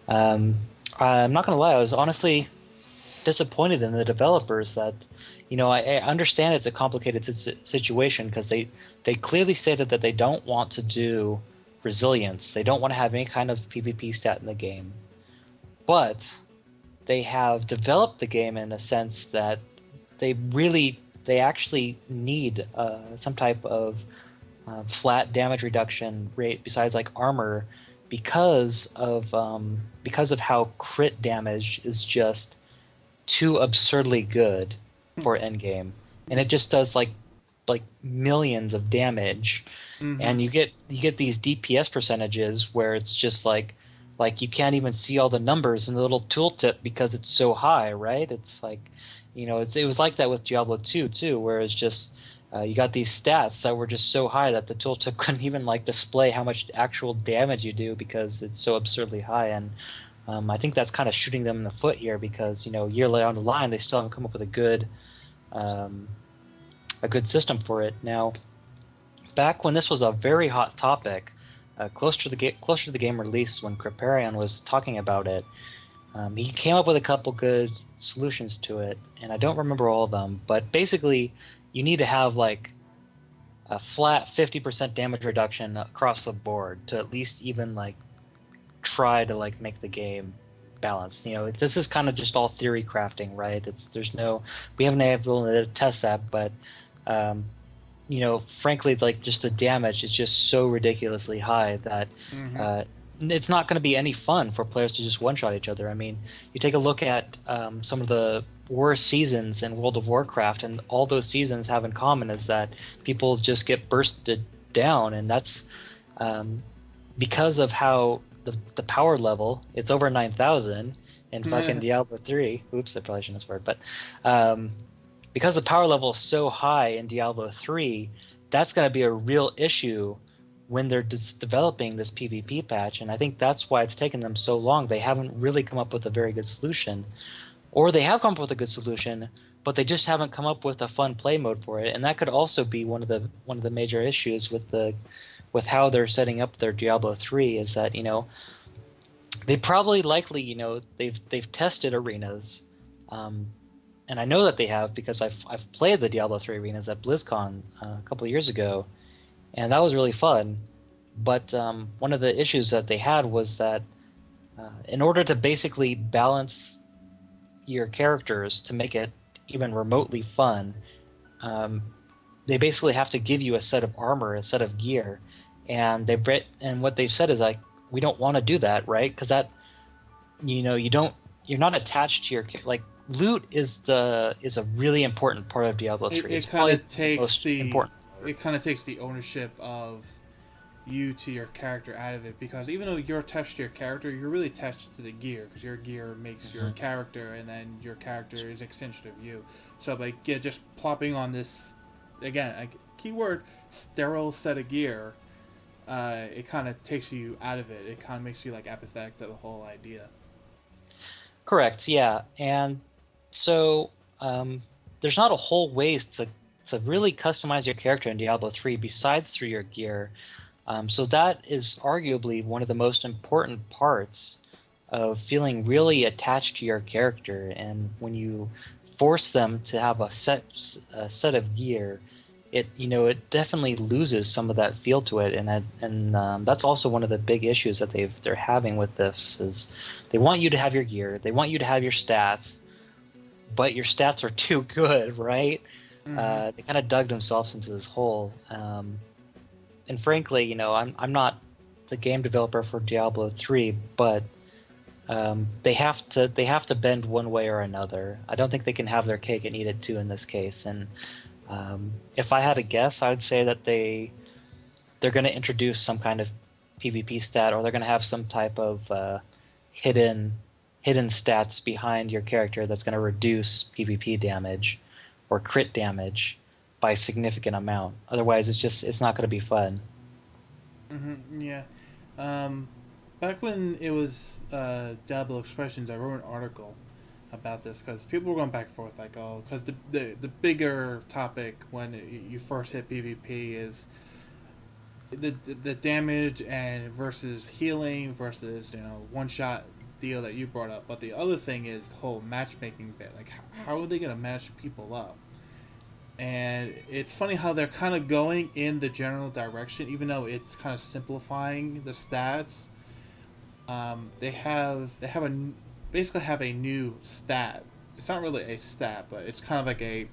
I'm not going to lie, I was honestly disappointed in the developers that, I understand it's a complicated situation, because they clearly stated that they don't want to do resilience. They don't want to have any kind of PvP stat in the game. But they have developed the game in a sense that they actually need some type of flat damage reduction rate besides like armor, because of how crit damage is just too absurdly good for endgame, and it just does like millions of damage. Mm-hmm. And you get these DPS percentages where it's just like you can't even see all the numbers in the little tooltip because it's so high, right? It's like, it was like that with Diablo 2 too, where it's just you got these stats that were just so high that the tooltip couldn't even like display how much actual damage you do because it's so absurdly high. And I think that's kind of shooting them in the foot here, because a year down the line they still haven't come up with a good system for it. Now, back when this was a very hot topic, closer to the game release, when Kripparrian was talking about it, He came up with a couple good solutions to it, and I don't remember all of them. But basically, you need to have like a flat 50% damage reduction across the board to at least even like try to like make the game balanced. This is kind of just all theory crafting, right? We haven't been able to test that, but um, frankly, like just the damage is just so ridiculously high that Mm-hmm. uh, it's not going to be any fun for players to just one-shot each other. I mean, you take a look at some of the worst seasons in World of Warcraft, and all those seasons have in common is that people just get bursted down, and that's um, because of how the power level, it's over 9,000 in fucking Diablo 3. Oops, I probably shouldn't have swear, but um, because the power level is so high in Diablo 3, that's going to be a real issue when they're developing this PvP patch. And I think that's why it's taken them so long. They haven't really come up with a very good solution. Or they have come up with a good solution, but they just haven't come up with a fun play mode for it. And that could also be one of the major issues with how they're setting up their Diablo 3 is that, they probably likely, they've tested arenas. Um, and I know that they have because I've played the Diablo 3 arenas at BlizzCon a couple of years ago, and that was really fun. But one of the issues that they had was that in order to basically balance your characters to make it even remotely fun, um, they basically have to give you a set of armor, a set of gear, and what they've said is like we don't want to do that, right? Because that you're not attached to your like loot is a really important part of Diablo 3. It's It kind probably of the takes most important part. the ownership of you to your character out of it, because even though you're attached to your character, you're really attached to the gear, because your gear makes your character, and then your character is extension of you. So like, yeah, just plopping on this again, like, keyword sterile set of gear, it kind of takes you out of it. It kind of makes you like apathetic to the whole idea. Correct, yeah. And so there's not a whole ways to really customize your character in Diablo 3 besides through your gear. So that is arguably one of the most important parts of feeling really attached to your character. And when you force them to have a set of gear, it definitely loses some of that feel to it. And that's also one of the big issues that they're having with this is they want you to have your gear, they want you to have your stats, but your stats are too good, right? Mm-hmm. They kind of dug themselves into this hole. And frankly, I'm not the game developer for Diablo 3, but they have to bend one way or another. I don't think they can have their cake and eat it too in this case. And if I had to guess, I would say that they're going to introduce some kind of PvP stat, or they're going to have some type of hidden stats behind your character that's going to reduce PvP damage or crit damage by a significant amount. Otherwise, it's not going to be fun. Mm-hmm. Yeah. Um, Back when it was Diablo Expressions, I wrote an article about this because people were going back and forth, like, oh, because the bigger topic when you first hit PvP is the damage and versus healing versus one shot deal that you brought up. But the other thing is the whole matchmaking bit. Like, how are they gonna match people up? And it's funny how they're kind of going in the general direction, even though it's kind of simplifying the stats. They have basically have a new stat. It's not really a stat, but it's kind of like a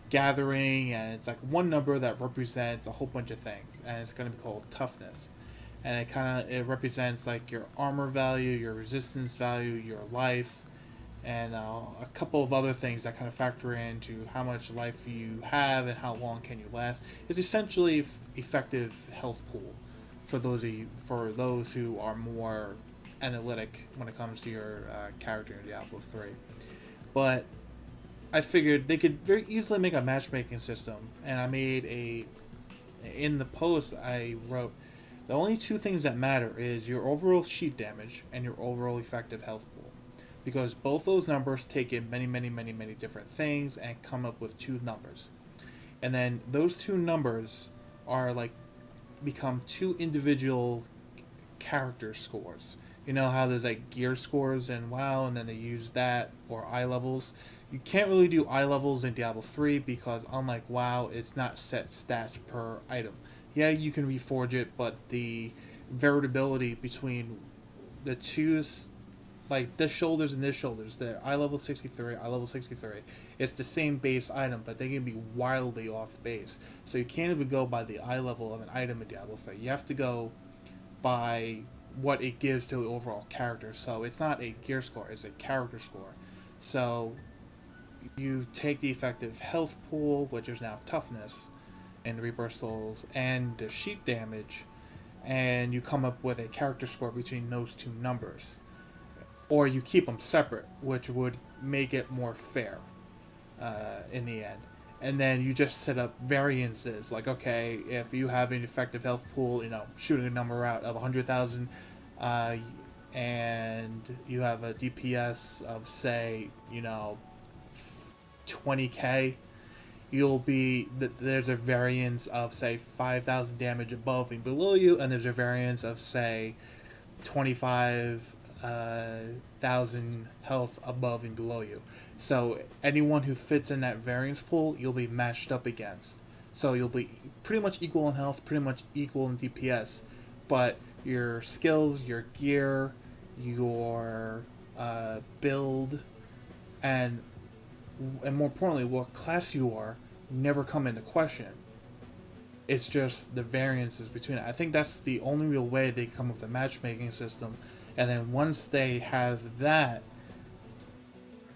gathering, and it's like one number that represents a whole bunch of things, and it's going to be called toughness. And it represents like your armor value, your resistance value, your life, and a couple of other things that kind of factor into how much life you have and how long can you last. It's essentially effective health pool for those who are more analytic when it comes to your character in Diablo 3. But I figured they could very easily make a matchmaking system, and I made in the post I wrote, the only two things that matter is your overall sheet damage and your overall effective health pool, because both those numbers take in many, many, many, many different things and come up with two numbers, and then those two numbers are like become two individual character scores. You know how there's like gear scores in WoW, and then they use that, or eye levels. You can't really do eye levels in Diablo 3 because, unlike WoW, it's not set stats per item. Yeah, you can reforge it, but the variability between the two, like this shoulders and this shoulders, they're eye level 63, eye level 63. It's the same base item, but they can be wildly off base. So you can't even go by the eye level of an item in Diablo 3. You have to go by what it gives to the overall character. So it's not a gear score, it's a character score. So you take the effective health pool, which is now toughness, and the rebirth souls, and the sheep damage, and you come up with a character score between those two numbers. Or you keep them separate, which would make it more fair in the end. And then you just set up variances, like, okay, if you have an effective health pool, shooting a number out of 100,000, and you have a DPS of, say, 20k, there's a variance of, say, 5,000 damage above and below you, and there's a variance of, say, 25,000 health above and below you. So anyone who fits in that variance pool, you'll be matched up against. So you'll be pretty much equal in health, pretty much equal in DPS, but your skills, your gear, your build, and more importantly, what class you are, never come into question. It's just the variances between it. I think that's the only real way they come up with a matchmaking system. And then once they have that,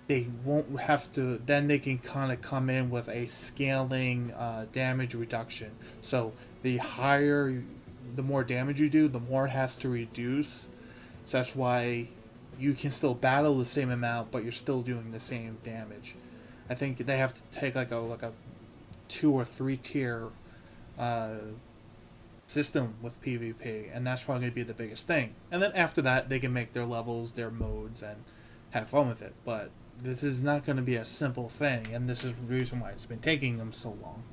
they won't have to. Then they can kind of come in with a scaling damage reduction. So the more damage you do, the more it has to reduce. So that's why you can still battle the same amount, but you're still doing the same damage. I think they have to take like a 2 or 3 tier system with PvP, and that's probably going to be the biggest thing. And then after that, they can make their levels, their modes, and have fun with it. But this is not going to be a simple thing, and this is the reason why it's been taking them so long.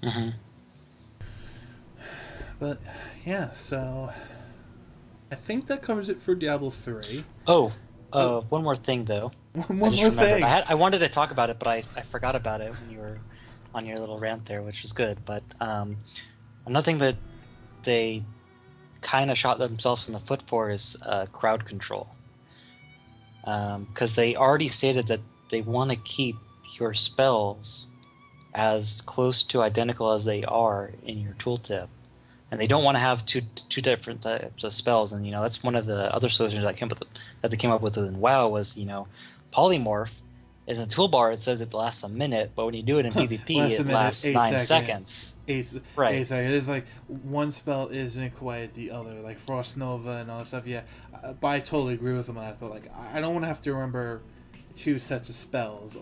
Mm-hmm. But yeah, so I think that covers it for Diablo 3. Oh, one more thing though. One more thing. I wanted to talk about it, but I forgot about it when you were on your little rant there, which was good. But another thing that they kind of shot themselves in the foot for is crowd control. Because they already stated that they want to keep your spells as close to identical as they are in your tooltip. And they don't want to have two different types of spells. And, that's one of the other solutions that they came up with in WoW was, polymorph. In the toolbar, it says it lasts a minute, but when you do it in PvP, it lasts 9 seconds. 8 seconds. It's like one spell isn't quite the other, like Frost Nova and all that stuff. Yeah, but I totally agree with them on that. But like, I don't want to have to remember 2 sets of spells,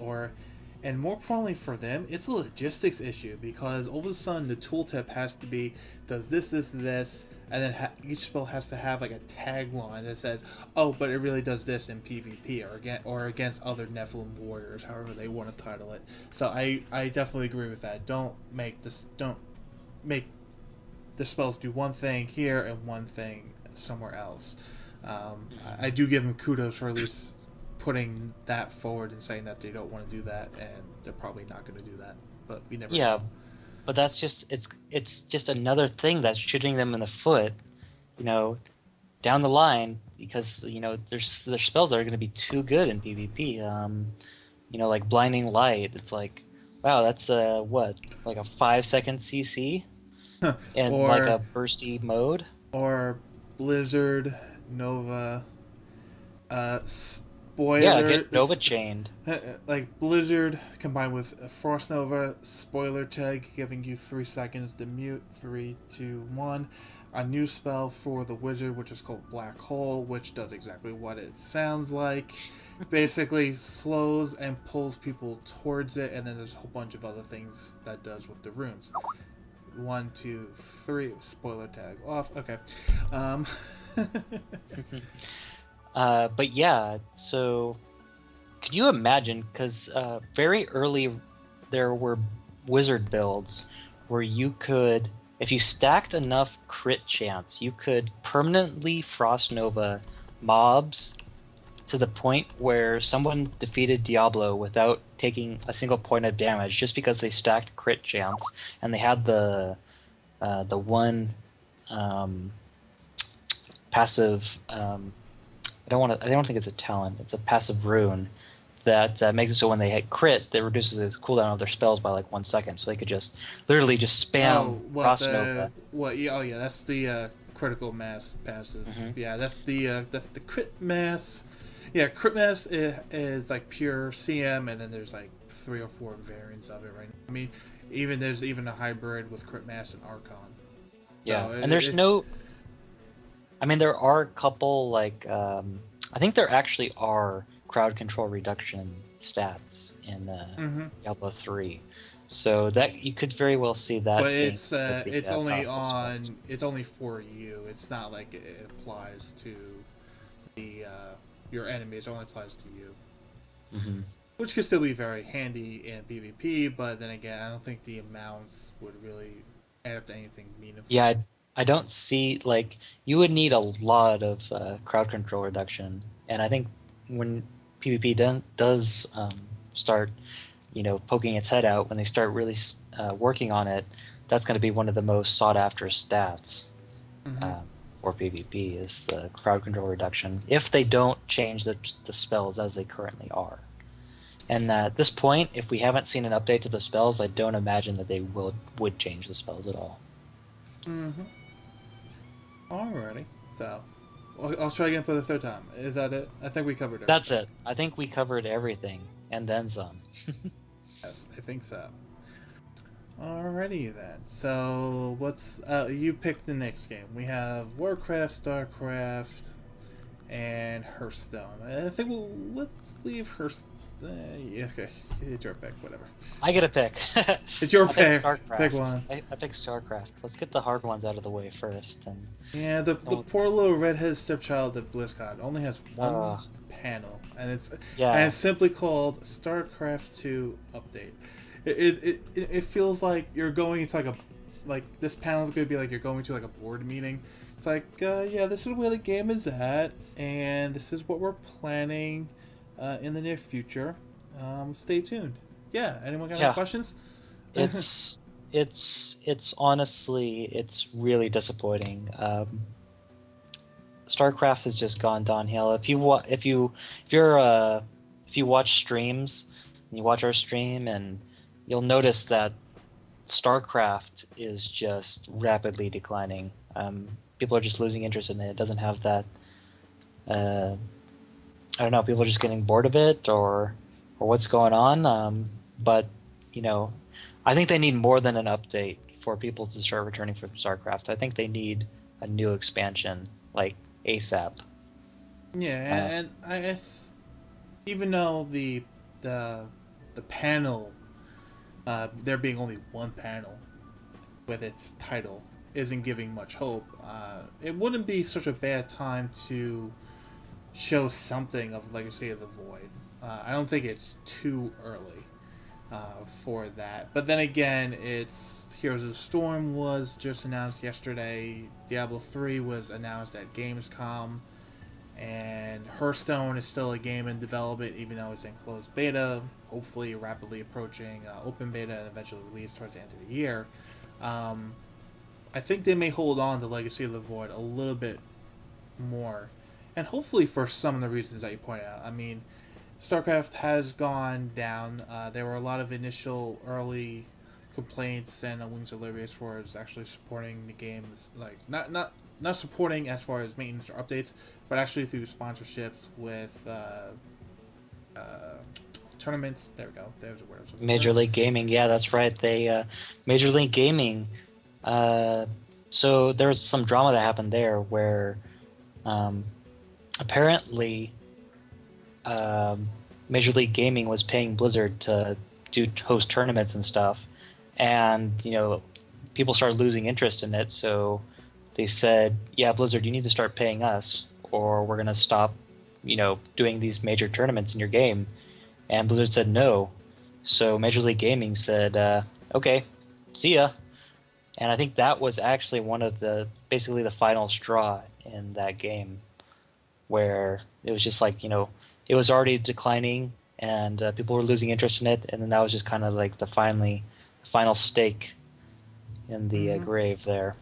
and more importantly for them, it's a logistics issue because all of a sudden the tooltip has to be does this, and then each spell has to have like a tagline that says, "Oh, but it really does this in PvP or against other Nephilim warriors," however they want to title it. So I definitely agree with that. Don't make the spells do one thing here and one thing somewhere else. I do give them kudos for at least putting that forward and saying that they don't want to do that, and they're probably not going to do that. But we never know. But that's just it's just another thing that's shooting them in the foot, down the line, because their spells are going to be too good in PvP. Like blinding light. It's like, wow, that's like a 5-second CC, and like a bursty mode. Or Blizzard Nova. Spoiler. Yeah, get Nova chained. Like Blizzard combined with Frost Nova, spoiler tag giving you 3 seconds to mute. 3, 2, 1. A new spell for the wizard, which is called Black Hole, which does exactly what it sounds like. Basically slows and pulls people towards it, and then there's a whole bunch of other things that does with the runes. 1, 2, 3. Spoiler tag off. Okay. But yeah, so could you imagine, because very early there were wizard builds where you could if you stacked enough crit chance, you could permanently Frost Nova mobs to the point where someone defeated Diablo without taking a single point of damage just because they stacked crit chance and they had the one passive. I don't think it's a talent. It's a passive rune that makes it so when they hit crit, that reduces the cooldown of their spells by like 1 second. So they could just literally just spam Oh, what Frost the Nova. what? Yeah, oh yeah, that's the critical mass passive. Hmm. Yeah, that's the crit mass. Yeah, crit mass is like pure CM, and then there's like 3 or 4 variants of it right now. I mean, there's even a hybrid with crit mass and Archon. Yeah, So and there's no. I mean, there are a couple like I think there actually are crowd control reduction stats in Diablo 3, so that you could very well see that but being it's only powerful spells. it's only for you. It's not like it applies to the your enemies. It only applies to you, Hmm. which could still be very handy in PvP. But then again, I don't think the amounts would really add up to anything meaningful. Yeah, I don't see like you would need a lot of crowd control reduction, and I think when PvP does start, poking its head out when they start really working on it, that's going to be one of the most sought after stats Mm-hmm. uh, for PvP is the crowd control reduction. If they don't change the spells as they currently are, and at this point, if we haven't seen an update to the spells, I don't imagine that they would change the spells at all. Mm-hmm. Alrighty. So, I'll try again for the third time. Is that it? I think we covered everything. That's it. I think we covered everything and then some. Yes, I think so. Alrighty then. So, what's you pick the next game? We have Warcraft, Starcraft, and Hearthstone. I think let's leave Hearthstone. Yeah, okay, it's your pick. Whatever. I get a pick. It's your I pick pick. StarCraft. Pick one. I pick StarCraft. Let's get the hard ones out of the way first. And Yeah, the poor little redheaded stepchild at BlizzCon only has one uh, panel, and it's yeah, simply called StarCraft 2 Update. It feels like you're going into like this panel's going to be like you're going to like a board meeting. It's like yeah, this is where the game is at, and this is what we're planning in the near future. Stay tuned. Yeah, anyone got any yeah. questions? It's honestly it's really disappointing. StarCraft has just gone downhill. If you watch streams, and you watch our stream, and you'll notice that StarCraft is just rapidly declining. People are just losing interest in it. It doesn't have that. I don't know. People are just getting bored of it, or what's going on. But I think they need more than an update for people to start returning from StarCraft. I think they need a new expansion, like ASAP. Yeah, and even though the panel, there being only one panel with its title, isn't giving much hope. It wouldn't be such a bad time to show something of Legacy of the Void. I don't think it's too early for that. But then again, it's Heroes of the Storm was just announced yesterday. Diablo 3 was announced at Gamescom. And Hearthstone is still a game in development, even though it's in closed beta, hopefully rapidly approaching open beta and eventually release towards the end of the year. I think they may hold on to Legacy of the Void a little bit more, and hopefully for some of the reasons that you pointed out. I mean, StarCraft has gone down. There were a lot of initial early complaints and Wings of Liberty as far as actually supporting the games, like not supporting as far as maintenance or updates, but actually through sponsorships with tournaments. There we go. There's a word. Major League Gaming, yeah, that's right. They Major League Gaming. So there was some drama that happened there where apparently Major League Gaming was paying Blizzard to host tournaments and stuff, and people started losing interest in it. So they said, "Yeah, Blizzard, you need to start paying us, or we're gonna stop, doing these major tournaments in your game." And Blizzard said no. So Major League Gaming said, "Okay, see ya." And I think that was actually one of basically the final straw in that game, where it was just like, it was already declining and people were losing interest in it, and then that was just kind of like the final stake in the Hmm. grave there.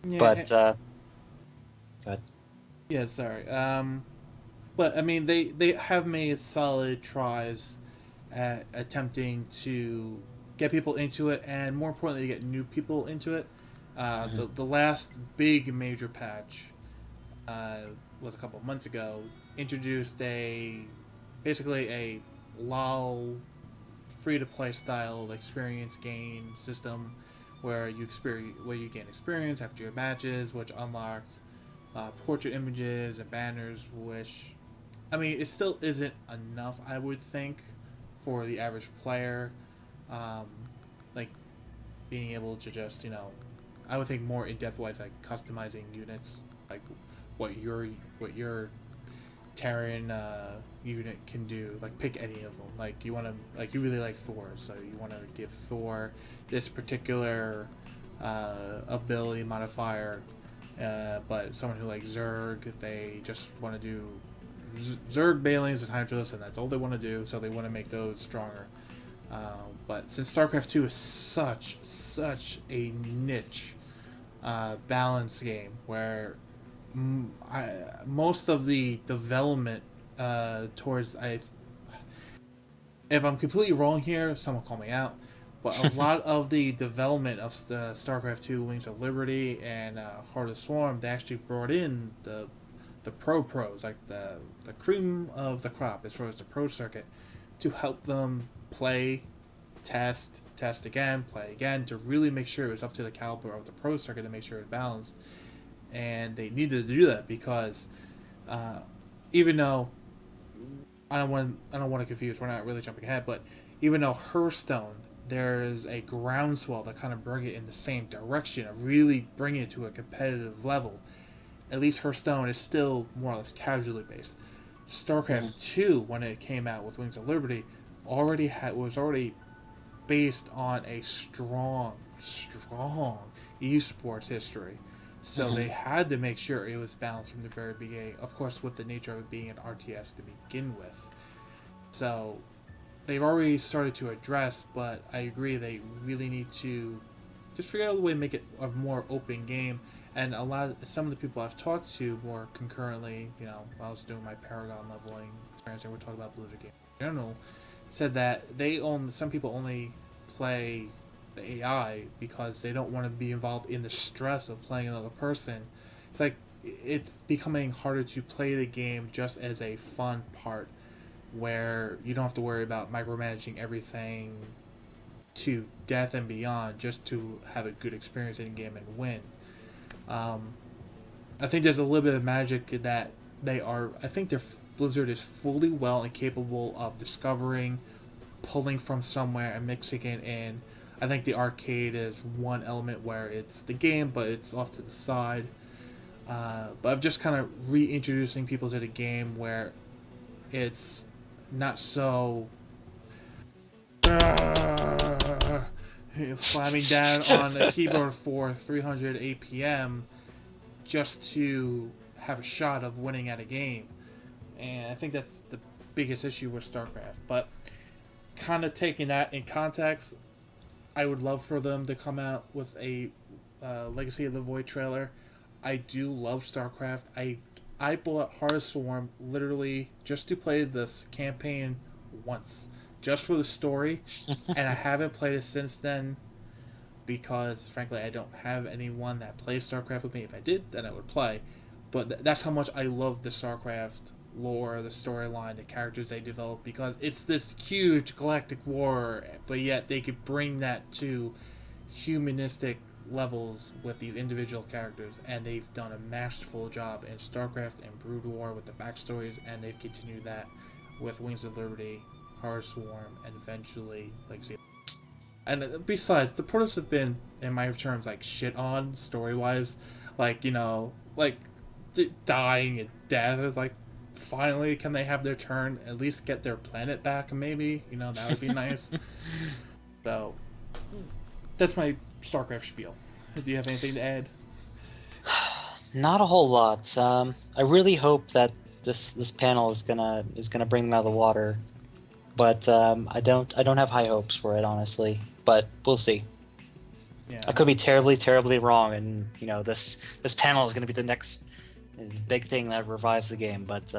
Yeah. But go ahead. Yeah. Sorry. But I mean, they have made solid tries at attempting to get people into it, and more importantly, get new people into it. Mhm. The last big major patch uh, was a couple of months ago. Introduced basically a LOL free to play style experience gain system where you gain experience after your matches, which unlocks portrait images and banners, which I mean, it still isn't enough, I would think, for the average player. Um, like being able to just, I would think more in depth wise, like customizing units, like what your Terran unit can do. Like pick any of them. Like you really like Thor, so you want to give Thor this particular ability modifier. But someone who likes Zerg, they just want to do Zerg, Balings, and Hydros, and that's all they want to do. So they want to make those stronger. But since StarCraft 2 is such a niche balance game where most of the development towards if I'm completely wrong here, someone call me out. But a lot of the development of the StarCraft 2, Wings of Liberty, and Heart of Swarm, they actually brought in the pros, like the cream of the crop as far as the pro circuit, to help them play, test again, play again, to really make sure it was up to the caliber of the pro circuit to make sure it was balanced. And they needed to do that because uh, even though I don't want to confuse, we're not really jumping ahead, but even though Hearthstone, there's a groundswell that kind of bring it in the same direction of really bringing it to a competitive level. At least Hearthstone is still more or less casually based. Mhm. StarCraft 2, when it came out with Wings of Liberty, was already based on a strong esports history. So they Mhm. had to make sure it was balanced from the very beginning. Of course, with the nature of it being an RTS to begin with. So they've already started to address, but I agree they really need to just figure out a way to make it a more open game. And some of the people I've talked to more concurrently, while I was doing my Paragon leveling experience, and we're talking about Blizzard games in general, said that some people only play the AI because they don't want to be involved in the stress of playing another person. It's like it's becoming harder to play the game just as a fun part where you don't have to worry about micromanaging everything to death and beyond just to have a good experience in game and win. Um, I think there's a little bit of magic that I think Blizzard is fully well and capable of discovering, pulling from somewhere and mixing it in. I think the arcade is one element where it's the game, but it's off to the side. But I'm just kind of reintroducing people to the game where it's not so slamming down on the keyboard for 300 APM just to have a shot of winning at a game. And I think that's the biggest issue with StarCraft. But kind of taking that in context, I would love for them to come out with a Legacy of the Void trailer. I do love StarCraft. I bought Heart of Swarm literally just to play this campaign once, just for the story, and I haven't played it since then because, frankly, I don't have anyone that plays StarCraft with me. If I did, then I would play. But that's how much I love the StarCraft lore, the storyline, the characters they develop, because it's this huge galactic war, but yet they could bring that to humanistic levels with these individual characters, and they've done a masterful job in StarCraft and Brood War with the backstories, and they've continued that with Wings of Liberty, Heart Swarm, and eventually Legacy. And besides, the portals have been, in my terms, like shit on story wise, like dying and death. It's like, finally, can they have their turn? At least get their planet back, maybe. That would be nice. So that's my StarCraft spiel. Do you have anything to add? Not a whole lot. I really hope that this panel is gonna bring them out of the water, but I don't have high hopes for it, honestly. But we'll see. I Yeah. could be terribly, terribly wrong, and this panel is gonna be the next big thing that revives the game. But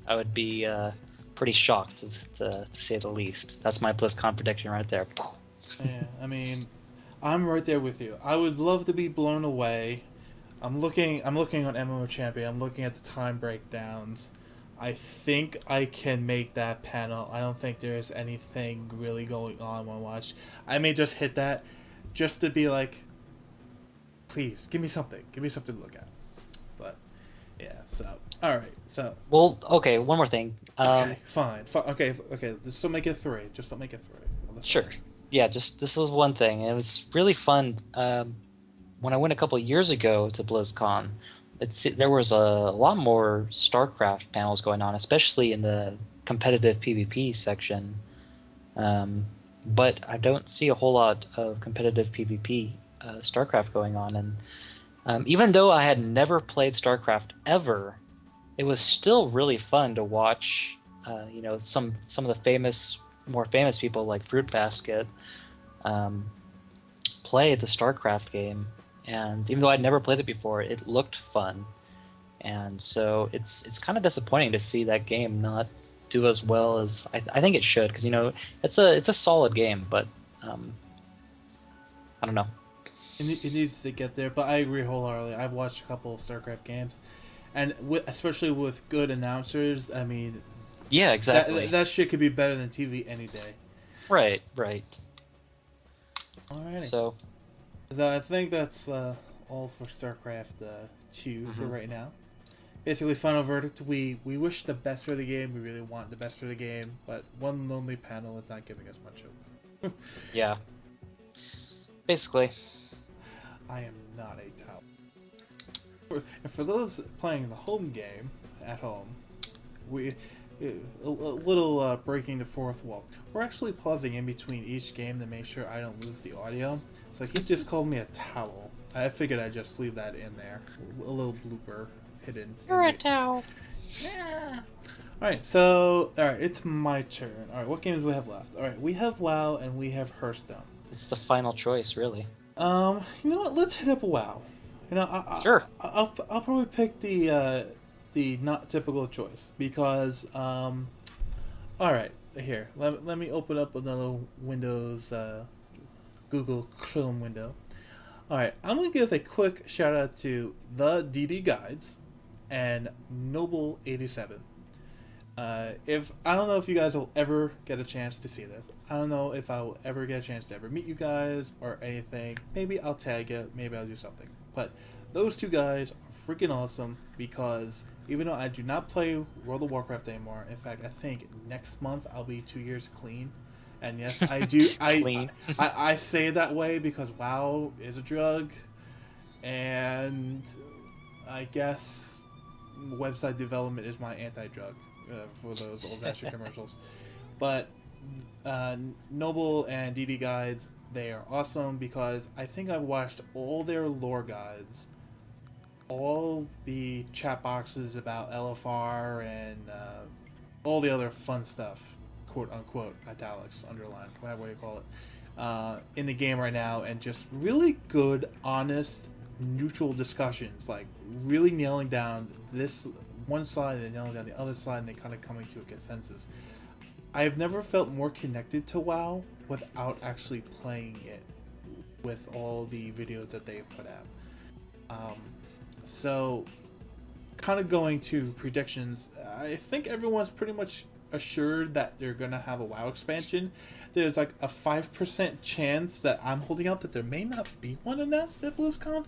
I would be pretty shocked to say the least. That's my BlizzCon prediction right there. Yeah. I mean, I'm right there with you. I would love to be blown away. I'm looking on MMO Champion. I'm looking at the time breakdowns. I think I can make that panel. I don't think there's anything really going on when I watch. I may just hit that just to be like, please give me something. Give me something to look at. But yeah, so all right. So Well, okay. One more thing. okay, fine. Okay, okay. Just don't make it three. Just don't make it three. Well, that's Sure. fine. Yeah, just this is one thing. It was really fun. When I went a couple of years ago to BlizzCon, there was a lot more StarCraft panels going on, especially in the competitive PvP section. But I don't see a whole lot of competitive PvP StarCraft going on, and even though I had never played StarCraft ever, it was still really fun to watch. Some of the more famous people like Fruit Basket um, play the StarCraft game, and even though I'd never played it before, it looked fun. And so it's kind of disappointing to see that game not do as well as I think it should, because it's a solid game, but I don't know. It needs to get there, but I agree wholeheartedly. I've watched a couple of StarCraft games, and especially with good announcers. I mean, Yeah, exactly. that shit could be better than TV any day. Right, right. Alrighty. So, So I think that's all for StarCraft 2 for right now. Basically, final verdict: we wish the best for the game. We really want the best for the game, but one lonely panel is not giving us much hope. yeah. Basically. I am not a tower. And for those playing the home game at home, we a little breaking the fourth wall. We're actually pausing in between each game to make sure I don't lose the audio. So he just called me a towel. I figured I'd just leave that in there, a little blooper hidden. You're a towel. Yeah. Alright, so it's my turn. Alright, what games do we have left? Alright, we have WoW and we have Hearthstone. It's the final choice, really. You know what? Let's hit up WoW. Sure. I'll probably pick the not typical choice because all right, here. Let me open up another Windows Google Chrome window. All right, I'm gonna give a quick shout out to the DD Guides and Noble87. If I don't know if you guys will ever get a chance to see this. I don't know if I will ever get a chance to ever meet you guys or anything. Maybe I'll tag you. Maybe I'll do something. But those two guys are freaking awesome because even though I do not play World of Warcraft anymore, in fact, I think next month I'll be 2 years clean. And yes, I do. Clean. I say it that way because WoW is a drug, and I guess website development is my anti-drug for those old-fashioned commercials. But Noble and DD Guides, they are awesome because I think I've watched all their lore guides, all the chat boxes about LFR, and all the other fun stuff, quote unquote, italics, underline, whatever you call it, in the game right now, and just really good, honest, neutral discussions, like really nailing down this one side and nailing down the other side, and they kind of coming to a consensus. I've never felt more connected to WoW without actually playing it with all the videos that they've put out. So, kind of going to predictions, I think everyone's pretty much assured that they're going to have a WoW expansion. There's like a 5% chance that I'm holding out that there may not be one announced at BlizzCon.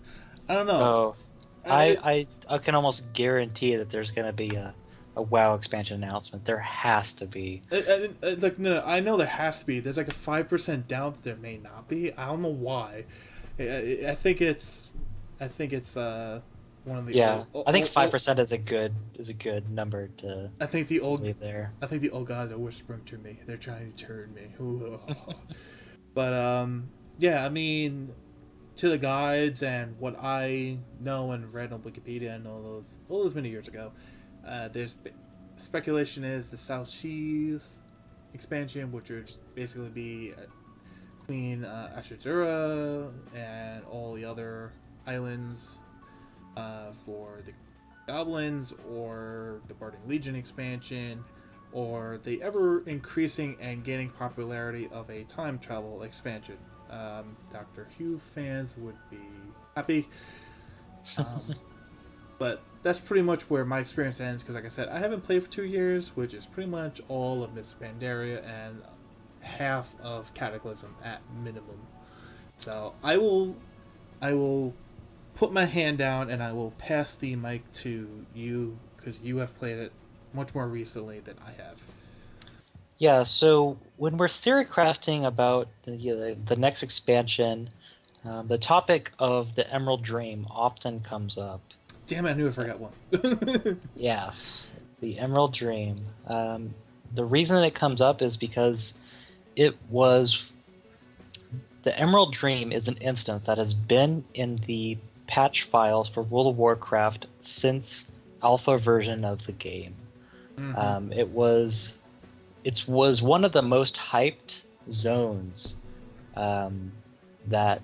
I don't know. Oh, I can almost guarantee that there's going to be a WoW expansion announcement. There has to be. Like no, I know there has to be. There's like a 5% doubt that there may not be. I don't know why. I think it's one of the I think 5% is a good number to. I think the old leave there. I think the old guys are whispering to me. They're trying to turn me. But yeah, I mean, to the guides and what I know and read on Wikipedia and all those many years ago, there's speculation is the South Seas expansion, which would basically be Queen Ashizura and all the other islands for the goblins, or the Bardic Legion expansion, or the ever increasing and gaining popularity of a time travel expansion. Doctor Who fans would be happy. But that's pretty much where my experience ends, because like I said, I haven't played for 2 years, which is pretty much all of Miss Pandaria and half of Cataclysm at minimum. So I will put my hand down and I will pass the mic to you, because you have played it much more recently than I have. Yeah, so when we're theory crafting about the next expansion, the topic of the Emerald Dream often comes up. Damn it, I knew I forgot one. Yes, the Emerald Dream. The reason it comes up is because it was the Emerald Dream is an instance that has been in the patch files for World of Warcraft since alpha version of the game. Mm-hmm. It was one of the most hyped zones that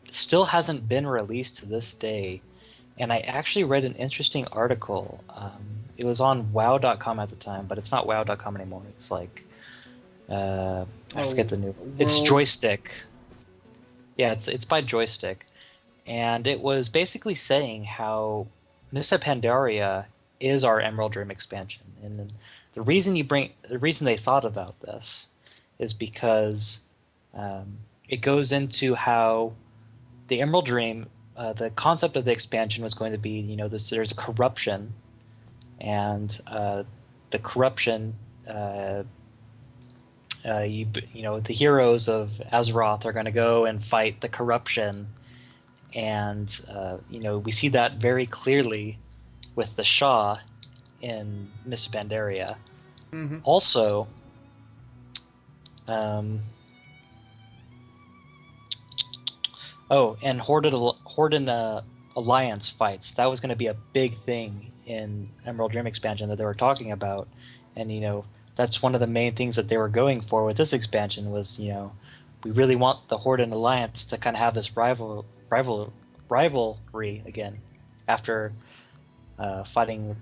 still hasn't been released to this day. And I actually read an interesting article. It was on WoW.com at the time, but it's not WoW.com anymore. It's like I forget the new. It's Joystick. Yeah, it's by Joystick, and it was basically saying how Missa Pandaria is our Emerald Dream expansion, and then the reason they thought about this is because it goes into how the Emerald Dream, the concept of the expansion was going to be, there's a corruption, and the corruption, the heroes of Azeroth are going to go and fight the corruption, and we see that very clearly with the Shah in Miss Pandaria. Mm-hmm. Also, and Horden Alliance fights. That was going to be a big thing in Emerald Dream expansion that they were talking about, and that's one of the main things that they were going for with this expansion was we really want the Horden Alliance to kind of have this rivalry again after fighting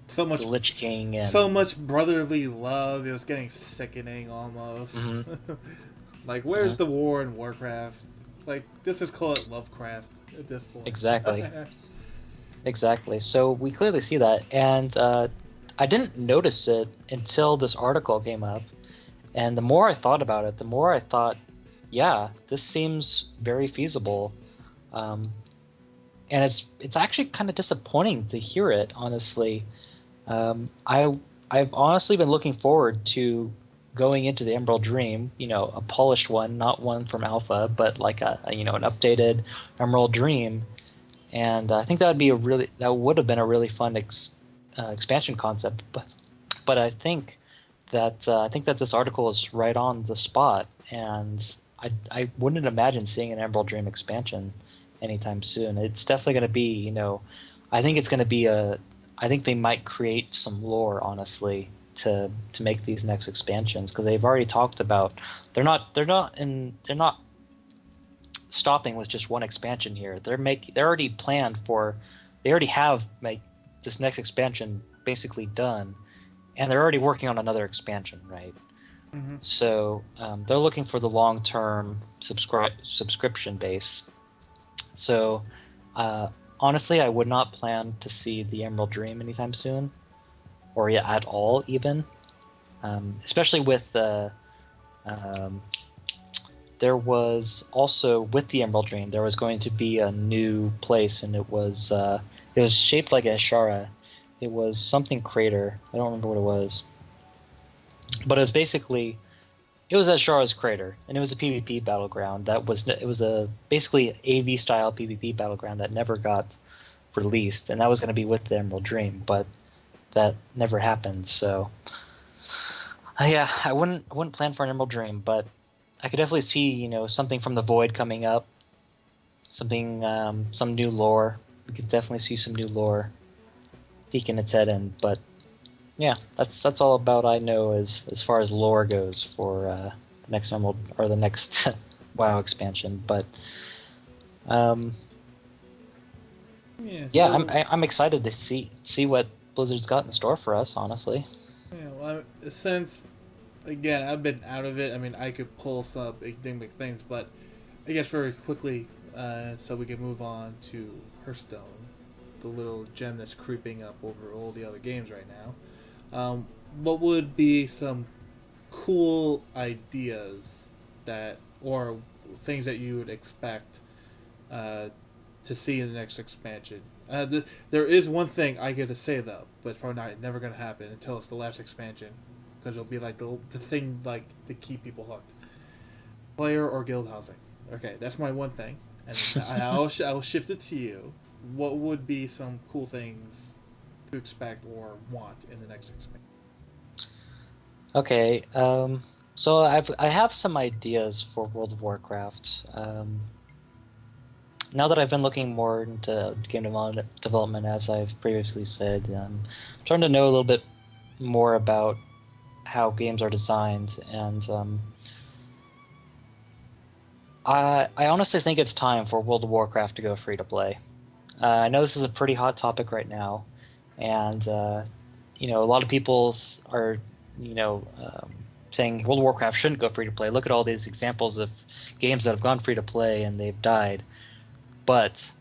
so much the Lich King and so much brotherly love. It was getting sickening almost. Mm-hmm. Like, where's the war in Warcraft? Like, this is called Lovecraft at this point. Exactly. So we clearly see that, and I didn't notice it until this article came up. And the more I thought about it, the more I thought, yeah, this seems very feasible. And it's actually kind of disappointing to hear it, honestly. I've honestly been looking forward to going into the Emerald Dream, a polished one, not one from Alpha, but like an updated Emerald Dream, and I think that would have been a really fun expansion concept. But I think that this article is right on the spot, and I wouldn't imagine seeing an Emerald Dream expansion anytime soon. It's definitely going to be, I think it's going to be I think they might create some lore, honestly, to make these next expansions, because they've already talked about they're not stopping with just one expansion here. They're already planned for, they already have this next expansion basically done, and they're already working on another expansion, right? Mm-hmm. So they're looking for the long-term subscription base. So honestly, I would not plan to see the Emerald Dream anytime soon, or at all even. Especially with there was also, with the Emerald Dream, there was going to be a new place, and it was shaped like a Ashara. It was something crater. I don't remember what it was, but it was Ashara's crater, and it was a PvP battleground. It was a basically AV style PvP battleground that never got released, and that was going to be with the Emerald Dream, but that never happened. So yeah, I wouldn't plan for an Emerald Dream, but I could definitely see something from the Void coming up, something, some new lore. We could definitely see some new lore peeking its head in. But yeah, that's all about I know as far as lore goes for the next Emerald or the next WoW expansion. But um, Yeah. yeah, So I'm excited to see what Blizzard's got in store for us. Honestly. yeah, well, since again I've been out of it. I mean, I could pull some enigmatic things, but I guess very quickly, so we can move on to Hearthstone, the little gem that's creeping up over all the other games right now. What would be some cool ideas that, or things that you would expect uh, to see in the next expansion? There is one thing I get to say though, but it's probably never gonna happen until it's the last expansion, because it'll be like the thing like to keep people hooked. Player or guild housing. Okay, that's my one thing, and I'll shift it to you. What would be some cool things to expect or want in the next expansion? Okay, so I have some ideas for World of Warcraft. Now that I've been looking more into development, as I've previously said, I'm trying to know a little bit more about how games are designed, and I honestly think it's time for World of Warcraft to go free to play. I know this is a pretty hot topic right now, and a lot of people are, you know, saying World of Warcraft shouldn't go free to play. Look at all these examples of games that have gone free to play and they've died. But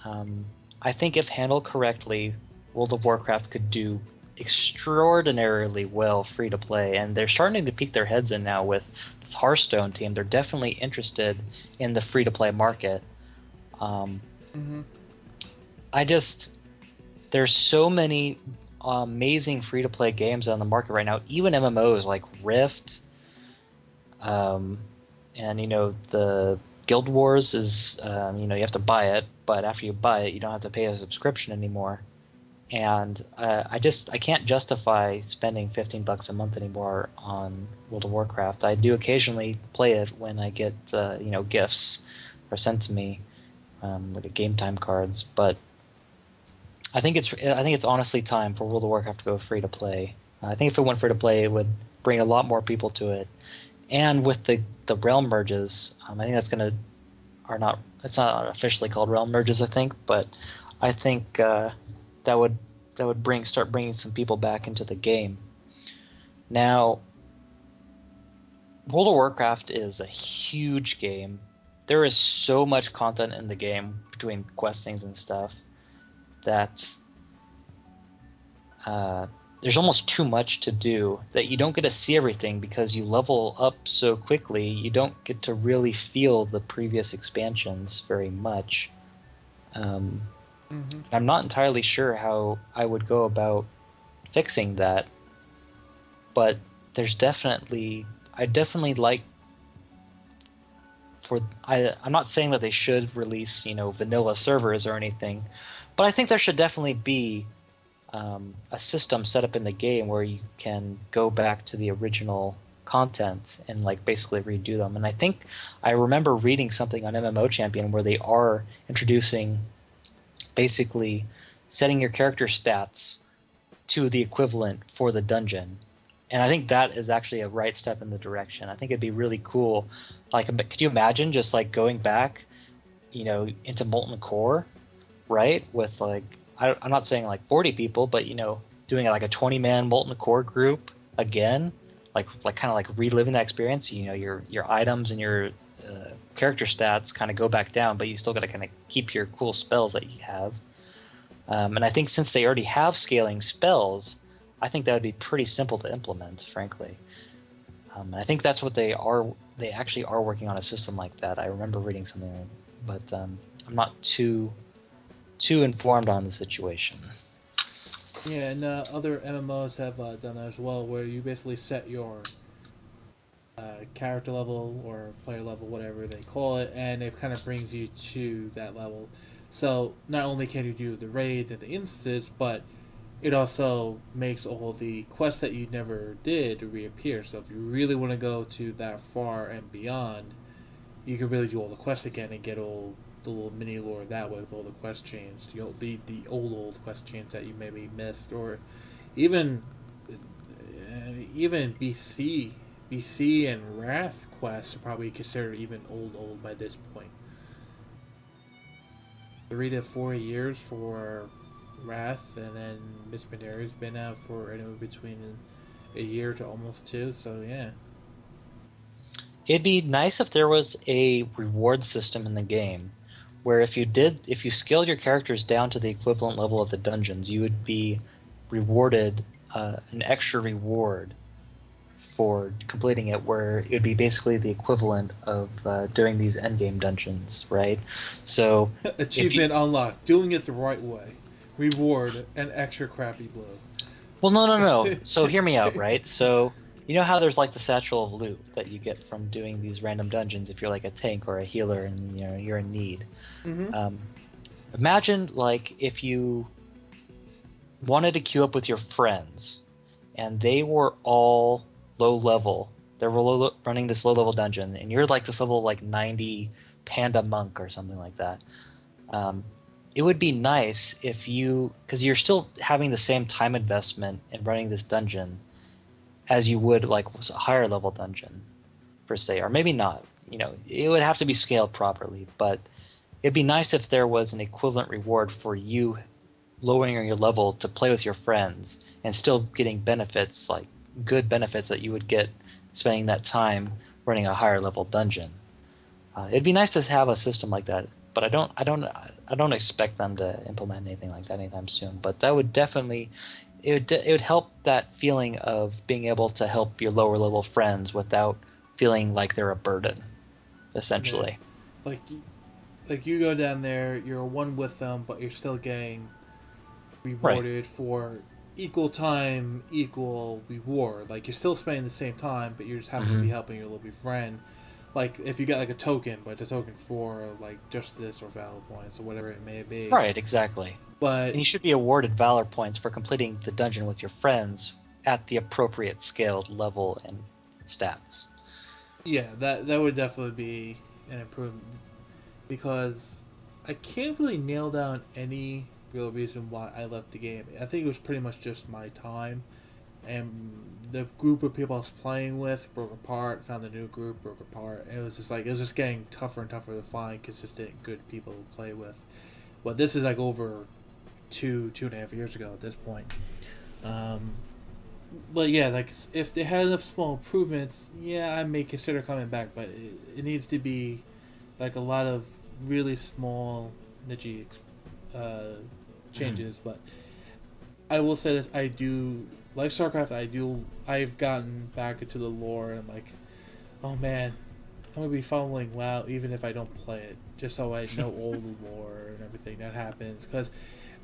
um, I think if handled correctly, World of Warcraft could do extraordinarily well free to play, and they're starting to peek their heads in now with this Hearthstone team. They're definitely interested in the free to play market. Um, Mm-hmm. I just there's so many amazing free to play games on the market right now, even MMOs like Rift, um, and the Guild Wars is you have to buy it, but after you buy it, you don't have to pay a subscription anymore. And I can't justify spending $15 a month anymore on World of Warcraft. I do occasionally play it when I get gifts or sent to me, like game time cards, but I think it's honestly time for World of Warcraft to go free to play. I think if it went free to play, it would bring a lot more people to it. And with the realm merges, I think that's gonna are not it's not officially called realm merges, I think, but I think that would that would start bringing some people back into the game. Now, World of Warcraft is a huge game. There is so much content in the game between questings and stuff that uh, there's almost too much to do that you don't get to see everything because you level up so quickly. You don't get to really feel the previous expansions very much. Um, Mm-hmm. I'm not entirely sure how I would go about fixing that, but I definitely like I'm not saying that they should release, vanilla servers or anything, but I think there should definitely be a system set up in the game where you can go back to the original content and like basically redo them. And I think I remember reading something on MMO Champion where they are introducing basically setting your character stats to the equivalent for the dungeon. And I think that is actually a right step in the direction. I think it'd be really cool. Like, could you imagine just like going back, into Molten Core, right? With like, I'm not saying like 40 people, but doing like a 20-man Molten Core group again, like kind of like reliving that experience. Your items and your character stats kind of go back down, but you still got to kind of keep your cool spells that you have. And I think since they already have scaling spells, I think that would be pretty simple to implement, frankly. And I think that's what they are. They actually are working on a system like that. I remember reading something, but I'm not too informed on the situation. Yeah, and other MMOs have done that as well, where you basically set your character level or player level, whatever they call it, and it kind of brings you to that level. So not only can you do the raids and the instances, but it also makes all the quests that you never did reappear. So if you really want to go to that far and beyond, you can really do all the quests again and get all the little mini lore that way with all the quest chains, the old quest chains that you maybe missed, or even even BC and Wrath quests are probably considered even old by this point. 3 to 4 years for Wrath, and then Miss Pandaria has been out for anywhere between a year to almost 2. So yeah. It'd be nice if there was a reward system in the game where if you scaled your characters down to the equivalent level of the dungeons, you would be rewarded an extra reward for completing it, where it would be basically the equivalent of doing these endgame dungeons, right? So Achievement unlocked. Doing it the right way. Reward an extra crappy blow. well, no. So hear me out, right? So you know how there's like the satchel of loot that you get from doing these random dungeons if you're like a tank or a healer and you're in need. Mm-hmm. Imagine like if you wanted to queue up with your friends and they were all low level. They were running this low level dungeon, and you're like this level like 90 panda monk or something like that. It would be nice if because you're still having the same time investment in running this dungeon as you would like a higher level dungeon, per se, or maybe not. It would have to be scaled properly, but it'd be nice if there was an equivalent reward for you lowering your level to play with your friends and still getting benefits, like good benefits that you would get spending that time running a higher level dungeon. It'd be nice to have a system like that, but I don't expect them to implement anything like that anytime soon. But that would definitely it would help that feeling of being able to help your lower level friends without feeling like they're a burden, essentially. Yeah. Like you go down there, you're one with them, but you're still getting rewarded for equal time, equal reward. Like you're still spending the same time, but you just happen to be helping your little friend. Like if you get like a token, but it's a token for like justice or valor points or whatever it may be. Right, exactly. But and you should be awarded valor points for completing the dungeon with your friends at the appropriate scaled level and stats. Yeah, that would definitely be an improvement, because I can't really nail down any real reason why I left the game. I think it was pretty much just my time, and the group of people I was playing with broke apart. Found a new group, broke apart, and it was just getting tougher and tougher to find consistent good people to play with. But this is like over 2.5 years ago at this point. But yeah, like if they had enough small improvements, yeah, I may consider coming back. But it needs to be like a lot of really small niche changes. But I will say this: I do like StarCraft. I've gotten back into the lore, and I'm like, oh man, I'm gonna be following WoW even if I don't play it, just so I know all the lore and everything that happens. Because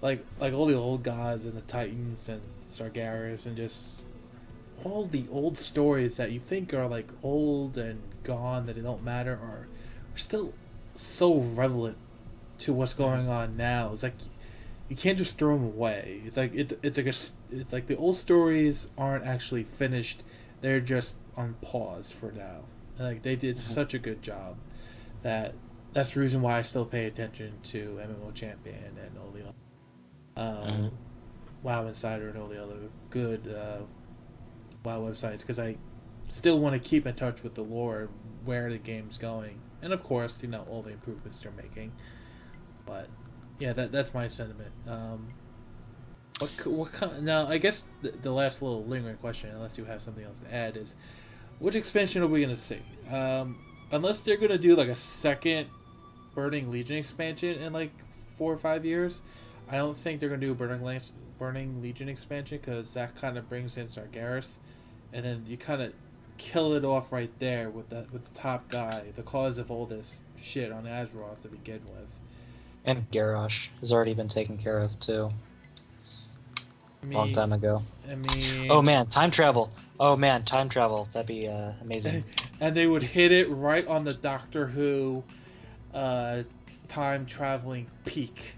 like all the old gods and the Titans and Sargeras and just all the old stories that you think are like old and gone, that they don't matter, are still so relevant to what's going on now. It's like you can't just throw them away. It's like it's like the old stories aren't actually finished; they're just on pause for now. And like they did such a good job that's the reason why I still pay attention to MMO Champion and all the WoW Insider and all the other good WoW websites, because I still want to keep in touch with the lore, where the game's going, and of course, all the improvements they're making. But yeah, that's my sentiment. What kind, now? I guess the last little lingering question, unless you have something else to add, is which expansion are we gonna see? Unless they're gonna do like a second Burning Legion expansion in like 4 or 5 years, I don't think they're gonna do a Burning Legion expansion, because that kind of brings in Sargeras, and then you kind of kill it off right there with the top guy, the cause of all this shit on Azeroth to begin with. And Garrosh has already been taken care of too. Long time ago. I mean, oh man, time travel. That'd be amazing. And they would hit it right on the Doctor Who time traveling peak.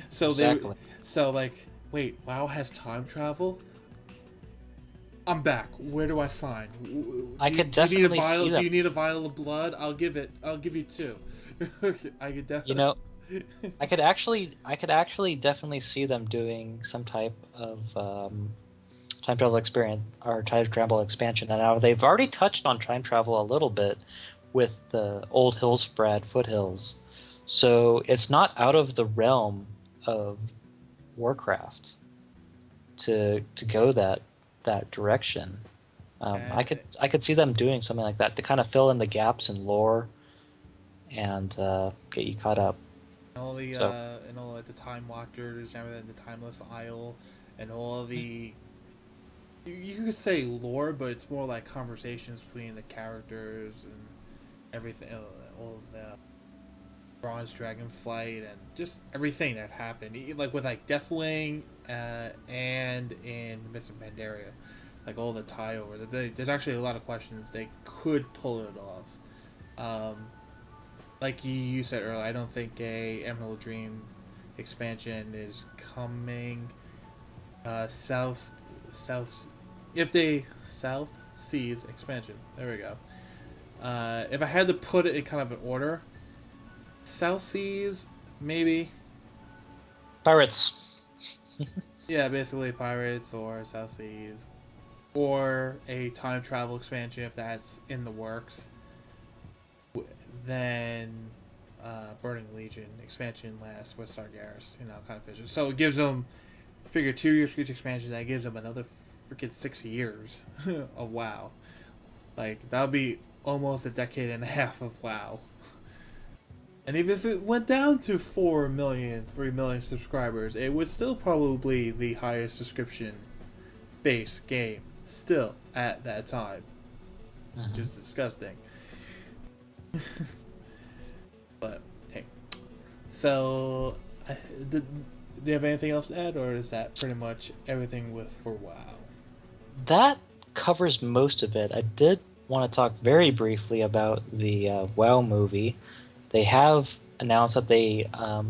So exactly. so like, wait, WoW has time travel? I'm back. Where do I sign? I could Do you need a definitely vial? see Do them. you need a vial of blood? I'll give it. I'll give you two. I could You definitely. know, I could actually definitely see them doing some type of time travel experience or time travel expansion. And now they've already touched on time travel a little bit with the Old Hillsbrad foothills, so it's not out of the realm of Warcraft to go that direction. And I could see them doing something like that to kind of fill in the gaps in lore and get you caught up. all the So and all like the Time Watchers, and everything, the Timeless Isle, and all the you could say lore, but it's more like conversations between the characters and everything. All of the Bronze Dragon flight and just everything that happened, like with like Deathwing, and in Mr. Pandaria, like all the tie overs. There's actually a lot of questions they could pull it off. Like you said earlier, I don't think a Emerald Dream expansion is coming. South, if they South Seas expansion. There we go. If I had to put it in kind of an order, South Seas, maybe. pirates. Yeah, basically Pirates or South Seas. Or a time travel expansion if that's in the works. Then Burning Legion expansion last with Sargeras, kind of fishes. So it gives them, figure 2 years for each expansion, that gives them another freaking 6 years of WoW. Like, that would be almost a decade and a half of WoW. And even if it went down to 4 million, 3 million subscribers, it was still probably the highest subscription based game still at that time. Just disgusting. But hey, so do you have anything else to add, or is that pretty much everything for WoW? That covers most of it. I did want to talk very briefly about the WoW movie. They have announced that they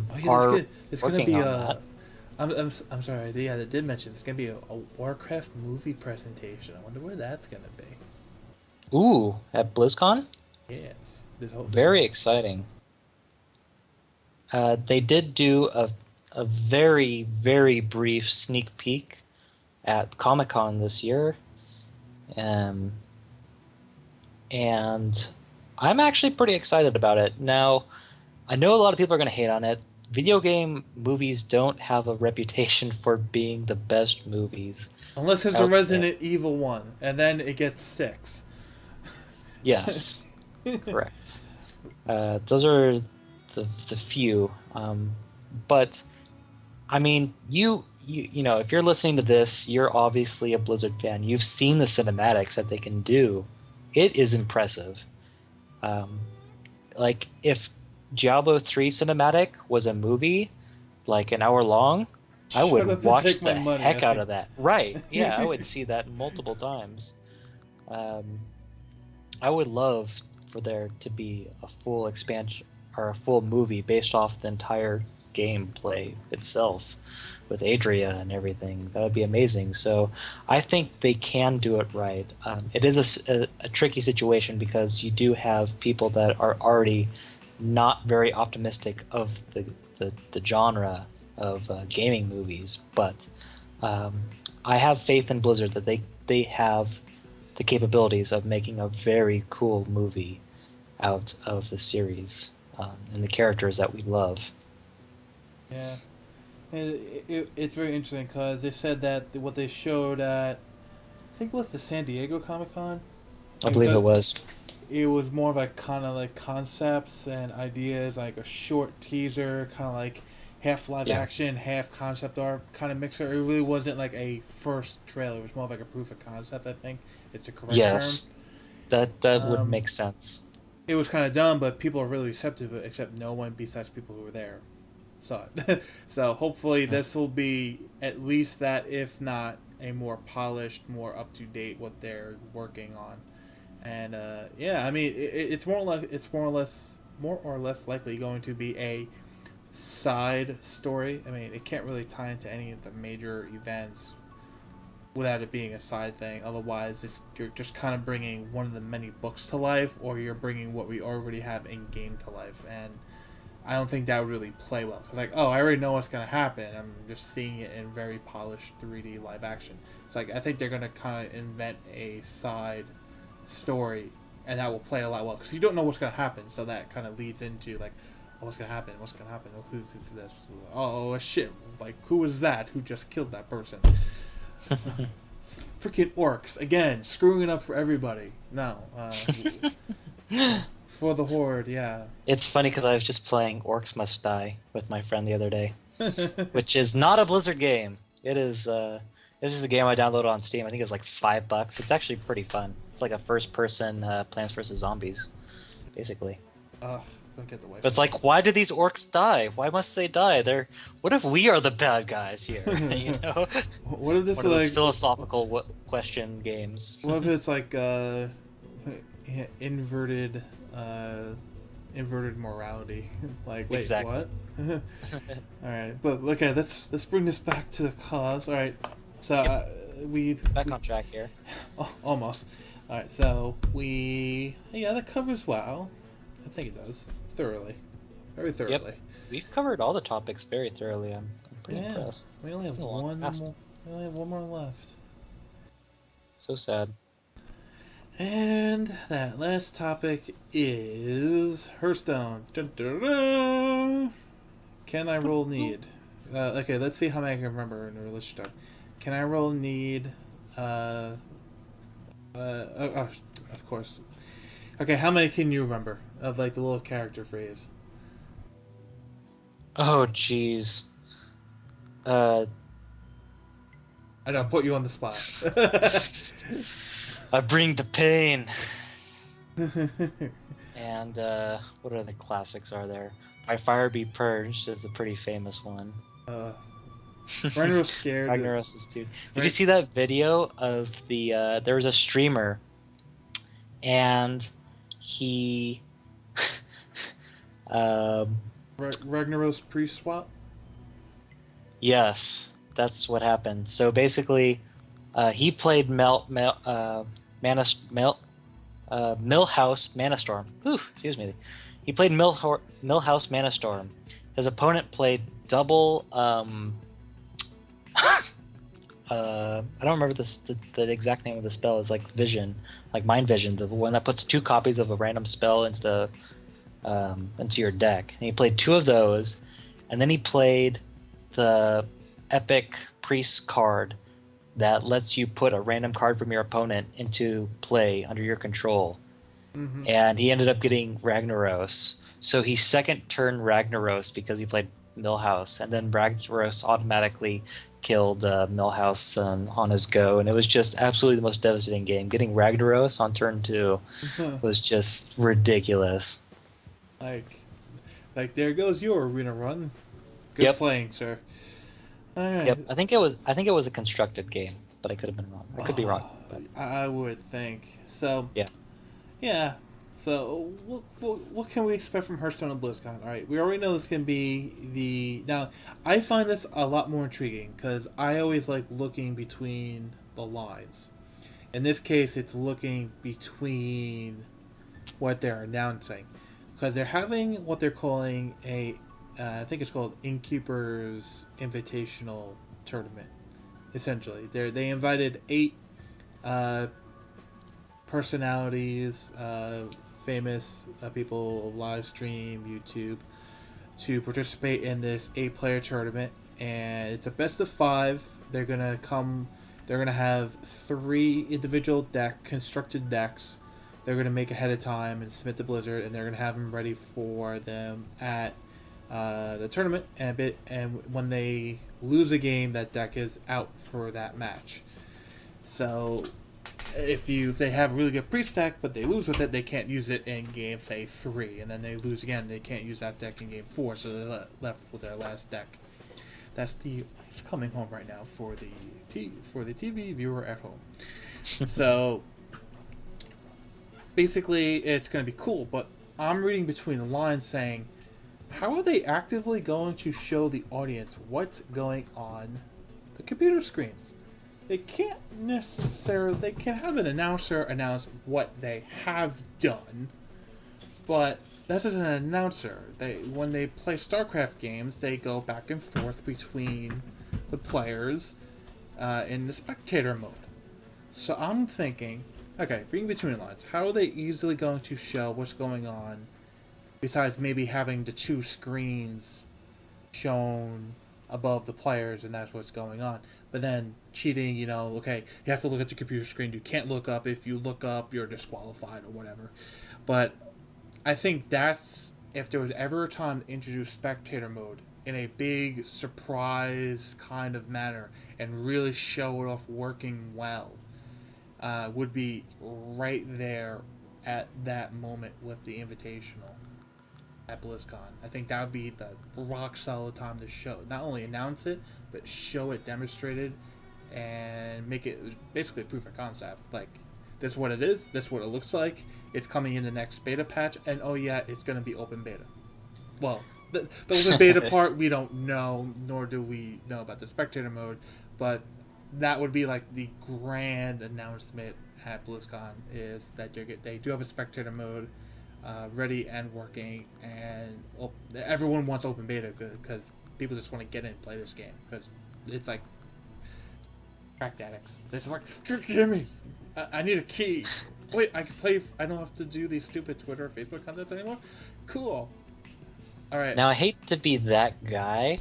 Oh yeah, are there's gonna working be on a. that. I'm sorry. Yeah, they did mention there's gonna be a Warcraft movie presentation. I wonder where that's gonna be. Ooh, at BlizzCon? Yes, this whole Very exciting. They did do a very, very brief sneak peek at Comic-Con this year. Um, and I'm actually pretty excited about it. Now, I know a lot of people are going to hate on it. Video game movies don't have a reputation for being the best movies unless it's a out there. Resident Evil one, and then it gets 6. Yes, correct. Those are the few. But I mean, you know, if you're listening to this, you're obviously a Blizzard fan. You've seen the cinematics that they can do. It is impressive. Um, like if Diablo 3 cinematic was a movie, like an hour long, I Shut would up and take watch my the money. I heck out think. of that. Right? Yeah, I would see that multiple times. Um, I would love for there to be a full expansion or a full movie based off the entire gameplay itself with Adria and everything. That would be amazing. So I think they can do it right. It is a tricky situation because you do have people that are already not very optimistic of the genre of gaming movies, but um, I have faith in Blizzard that they have the capabilities of making a very cool movie out of the series and the characters that we love. Yeah, and it's very interesting because they said that what they showed at, I think it was the San Diego Comic Con, I believe it because was. it was more of like kind of like concepts and ideas, like a short teaser, kind of like half live Yeah. action, half concept art kind of mixer. It really wasn't like a first trailer. It was more of like a proof of concept. I think it's the correct term. Yes, that would Um, make sense. it was kind of dumb, but people are really receptive, except no one besides people who were there saw it. So hopefully Yeah. this will be at least that, if not a more polished, more up to date what they're working on. And yeah, I mean it's more or less likely going to be a side story. I mean it can't really tie into any of the major events without it being a side thing. Otherwise, you're just kind of bringing one of the many books to life, or you're bringing what we already have in game to life, and I don't think that would really play well. Because, like, oh, I already know what's going to happen. I'm just seeing it in very polished 3D live action. It's like, I think they're going to kind of invent a side story, and that will play a lot well. Because you don't know what's going to happen, so that kind of leads into, like, oh, what's going to happen? What's going to happen? Oh, who's this? Oh, shit. Like, who was that? Who just killed that person? Freaking orcs. Again, screwing it up for everybody. No. For the Horde, yeah. It's funny because I was just playing Orcs Must Die with my friend the other day, which is not a Blizzard game. It is. This is a game I downloaded on Steam. I think it was like $5. It's actually pretty fun. It's like a first-person Plants vs Zombies, basically. Ugh, don't get the way. But it's like, why do these orcs die? Why must they die? What if we are the bad guys here? You know? What if this One is of those like philosophical question games? What if it's like inverted morality? Like, wait, Exactly. what? All right, but okay, let's bring this back to the cause. All right, so Back on track here. Almost. All right, so that covers well. I think it does thoroughly, very thoroughly. Yep. We've covered all the topics very thoroughly. I'm pretty impressed. We only have one more. We only have one more left. So sad. And that last topic is Hearthstone. Dun, dun, dun. Can I roll need? Okay, let's see how many I can remember in the release start. Can I roll need? Of course. Okay, how many can you remember of like the little character phrase? Oh, jeez. I don't put you on the spot. I bring the pain. And what other classics are there? My Fire Be Purged is a pretty famous one. Ragnaros scared. Ragnaros is too. Did you see that video of the? There was a streamer, and he. Ragnaros pre-swap. Yes, that's what happened. So basically, he played Millhouse Manastorm. Ooh, excuse me. He played Millhouse Manastorm. His opponent played double. I don't remember the exact name of the spell. It's like Vision, like Mind Vision, the one that puts 2 copies of a random spell into your deck. And he played 2 of those, and then he played the Epic Priest card that lets you put a random card from your opponent into play under your control. Mm-hmm. And he ended up getting Ragnaros. So he second turn Ragnaros because he played Millhouse, and then Ragnaros automatically killed Millhouse on his go, and it was just absolutely the most devastating game. Getting Ragnaros on turn 2 was just ridiculous. Like there goes your arena run. Good playing, sir. All right. Yep, I think it was a constructed game, but I could have been wrong. I could be wrong. But... I would think so. Yeah. So what can we expect from Hearthstone and BlizzCon? All right, we already know this can be now. I find this a lot more intriguing because I always like looking between the lines. In this case, it's looking between what they're announcing, because they're having what they're calling I think it's called Innkeeper's Invitational Tournament. Essentially, they invited 8 personalities, famous people of live stream, YouTube, to participate in this 8-player tournament, and it's a best of 5. They're gonna have 3 individual constructed decks. They're gonna make ahead of time and submit to Blizzard, and they're gonna have them ready for them at the tournament. And when they lose a game, that deck is out for that match. So if they have a really good priest deck, but they lose with it, they can't use it in game, say, 3, and then they lose again, they can't use that deck in game 4, so they're left with their last deck. That's the life coming home right now for the TV viewer at home. So basically, it's going to be cool, but I'm reading between the lines saying, how are they actively going to show the audience what's going on the computer screens? they can't necessarily, they can have an announcer announce what they have done, but that's as an announcer. When they play StarCraft games, they go back and forth between the players in the spectator mode. So I'm thinking, okay, reading between the lines, how are they easily going to show what's going on besides maybe having the two screens shown above the players and that's what's going on? But then cheating, okay, you have to look at the computer screen. You can't look up. If you look up, you're disqualified or whatever. But I think that's, if there was ever a time to introduce spectator mode in a big surprise kind of manner and really show it off working well, would be right there at that moment with the Invitational at BlizzCon. I think that would be the rock solid time to show. Not only announce it, but show it demonstrated and make it basically proof of concept. Like, this is what it is, this is what it looks like, it's coming in the next beta patch, and oh yeah, it's going to be open beta. Well, the open beta part we don't know, nor do we know about the spectator mode, but that would be like the grand announcement at BlizzCon, is that they do have a spectator mode ready and working, and everyone wants open beta because people just want to get in and play this game, because it's like crack addicts. They're just like, give me, I need a key. Wait, I can play. I don't have to do these stupid Twitter or Facebook contents anymore. Cool. All right. Now I hate to be that guy.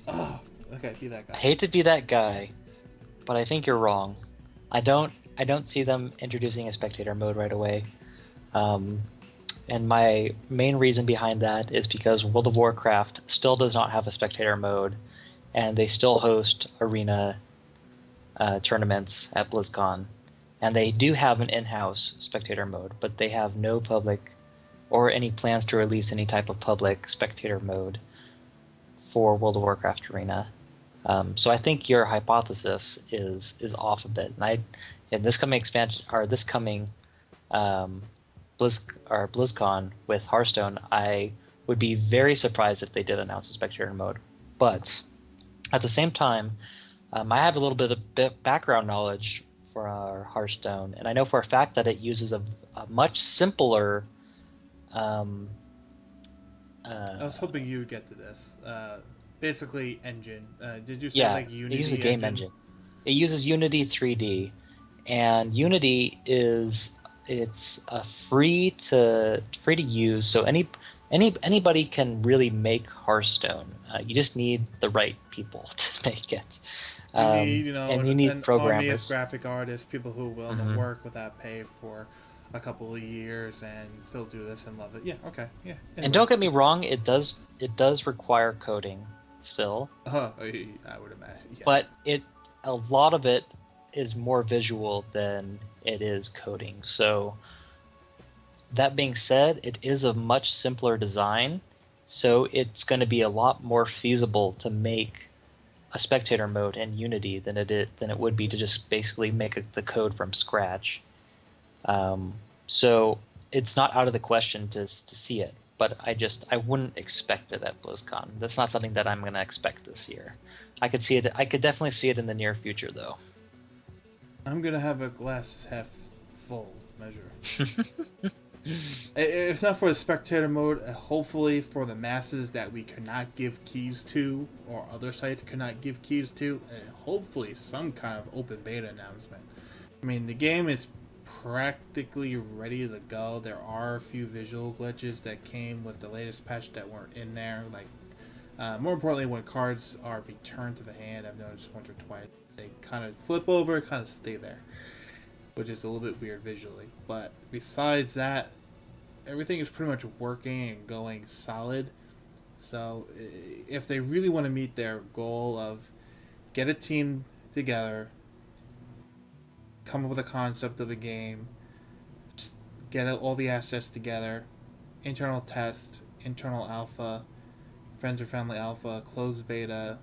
Oh, okay, be that guy. I hate to be that guy, but I think you're wrong. I don't see them introducing a spectator mode right away. And my main reason behind that is because World of Warcraft still does not have a spectator mode, and they still host arena tournaments at BlizzCon. And they do have an in-house spectator mode, but they have no public or any plans to release any type of public spectator mode for World of Warcraft Arena. So I think your hypothesis is off a bit. And in this coming expansion, or this coming BlizzCon with Hearthstone, I would be very surprised if they did announce a spectator mode. But at the same time, I have a little bit of background knowledge for our Hearthstone, and I know for a fact that it uses a much simpler. I was hoping you would get to this. Basically, engine. Did you say like Unity? It uses a game engine. It uses Unity 3D, and Unity it's free to use. So anybody can really make Hearthstone. You just need the right people to make it. You need programmers, army of graphic artists, people who are willing to work without pay for a couple of years and still do this and love it. Yeah, okay, yeah. Anyway. And don't get me wrong, it does require coding still. I would imagine. Yes. But a lot of it is more visual than it is coding. So that being said, it is a much simpler design, so it's going to be a lot more feasible to make a spectator mode in Unity than it would be to just basically make the code from scratch. So it's not out of the question to see it, but I wouldn't expect it at BlizzCon. That's not something that I'm going to expect this year. I could definitely see it in the near future, though. I'm going to have a glass half full measure. If not for the spectator mode, hopefully for the masses that we cannot give keys to, or other sites cannot give keys to, hopefully some kind of open beta announcement. I mean, the game is practically ready to go. There are a few visual glitches that came with the latest patch that weren't in there. Like, more importantly, when cards are returned to the hand, I've noticed once or twice, they kind of flip over, kind of stay there, which is a little bit weird visually. But besides that, everything is pretty much working and going solid. So if they really want to meet their goal of get a team together, come up with a concept of a game, just get all the assets together, internal test, internal alpha, friends or family alpha, closed beta,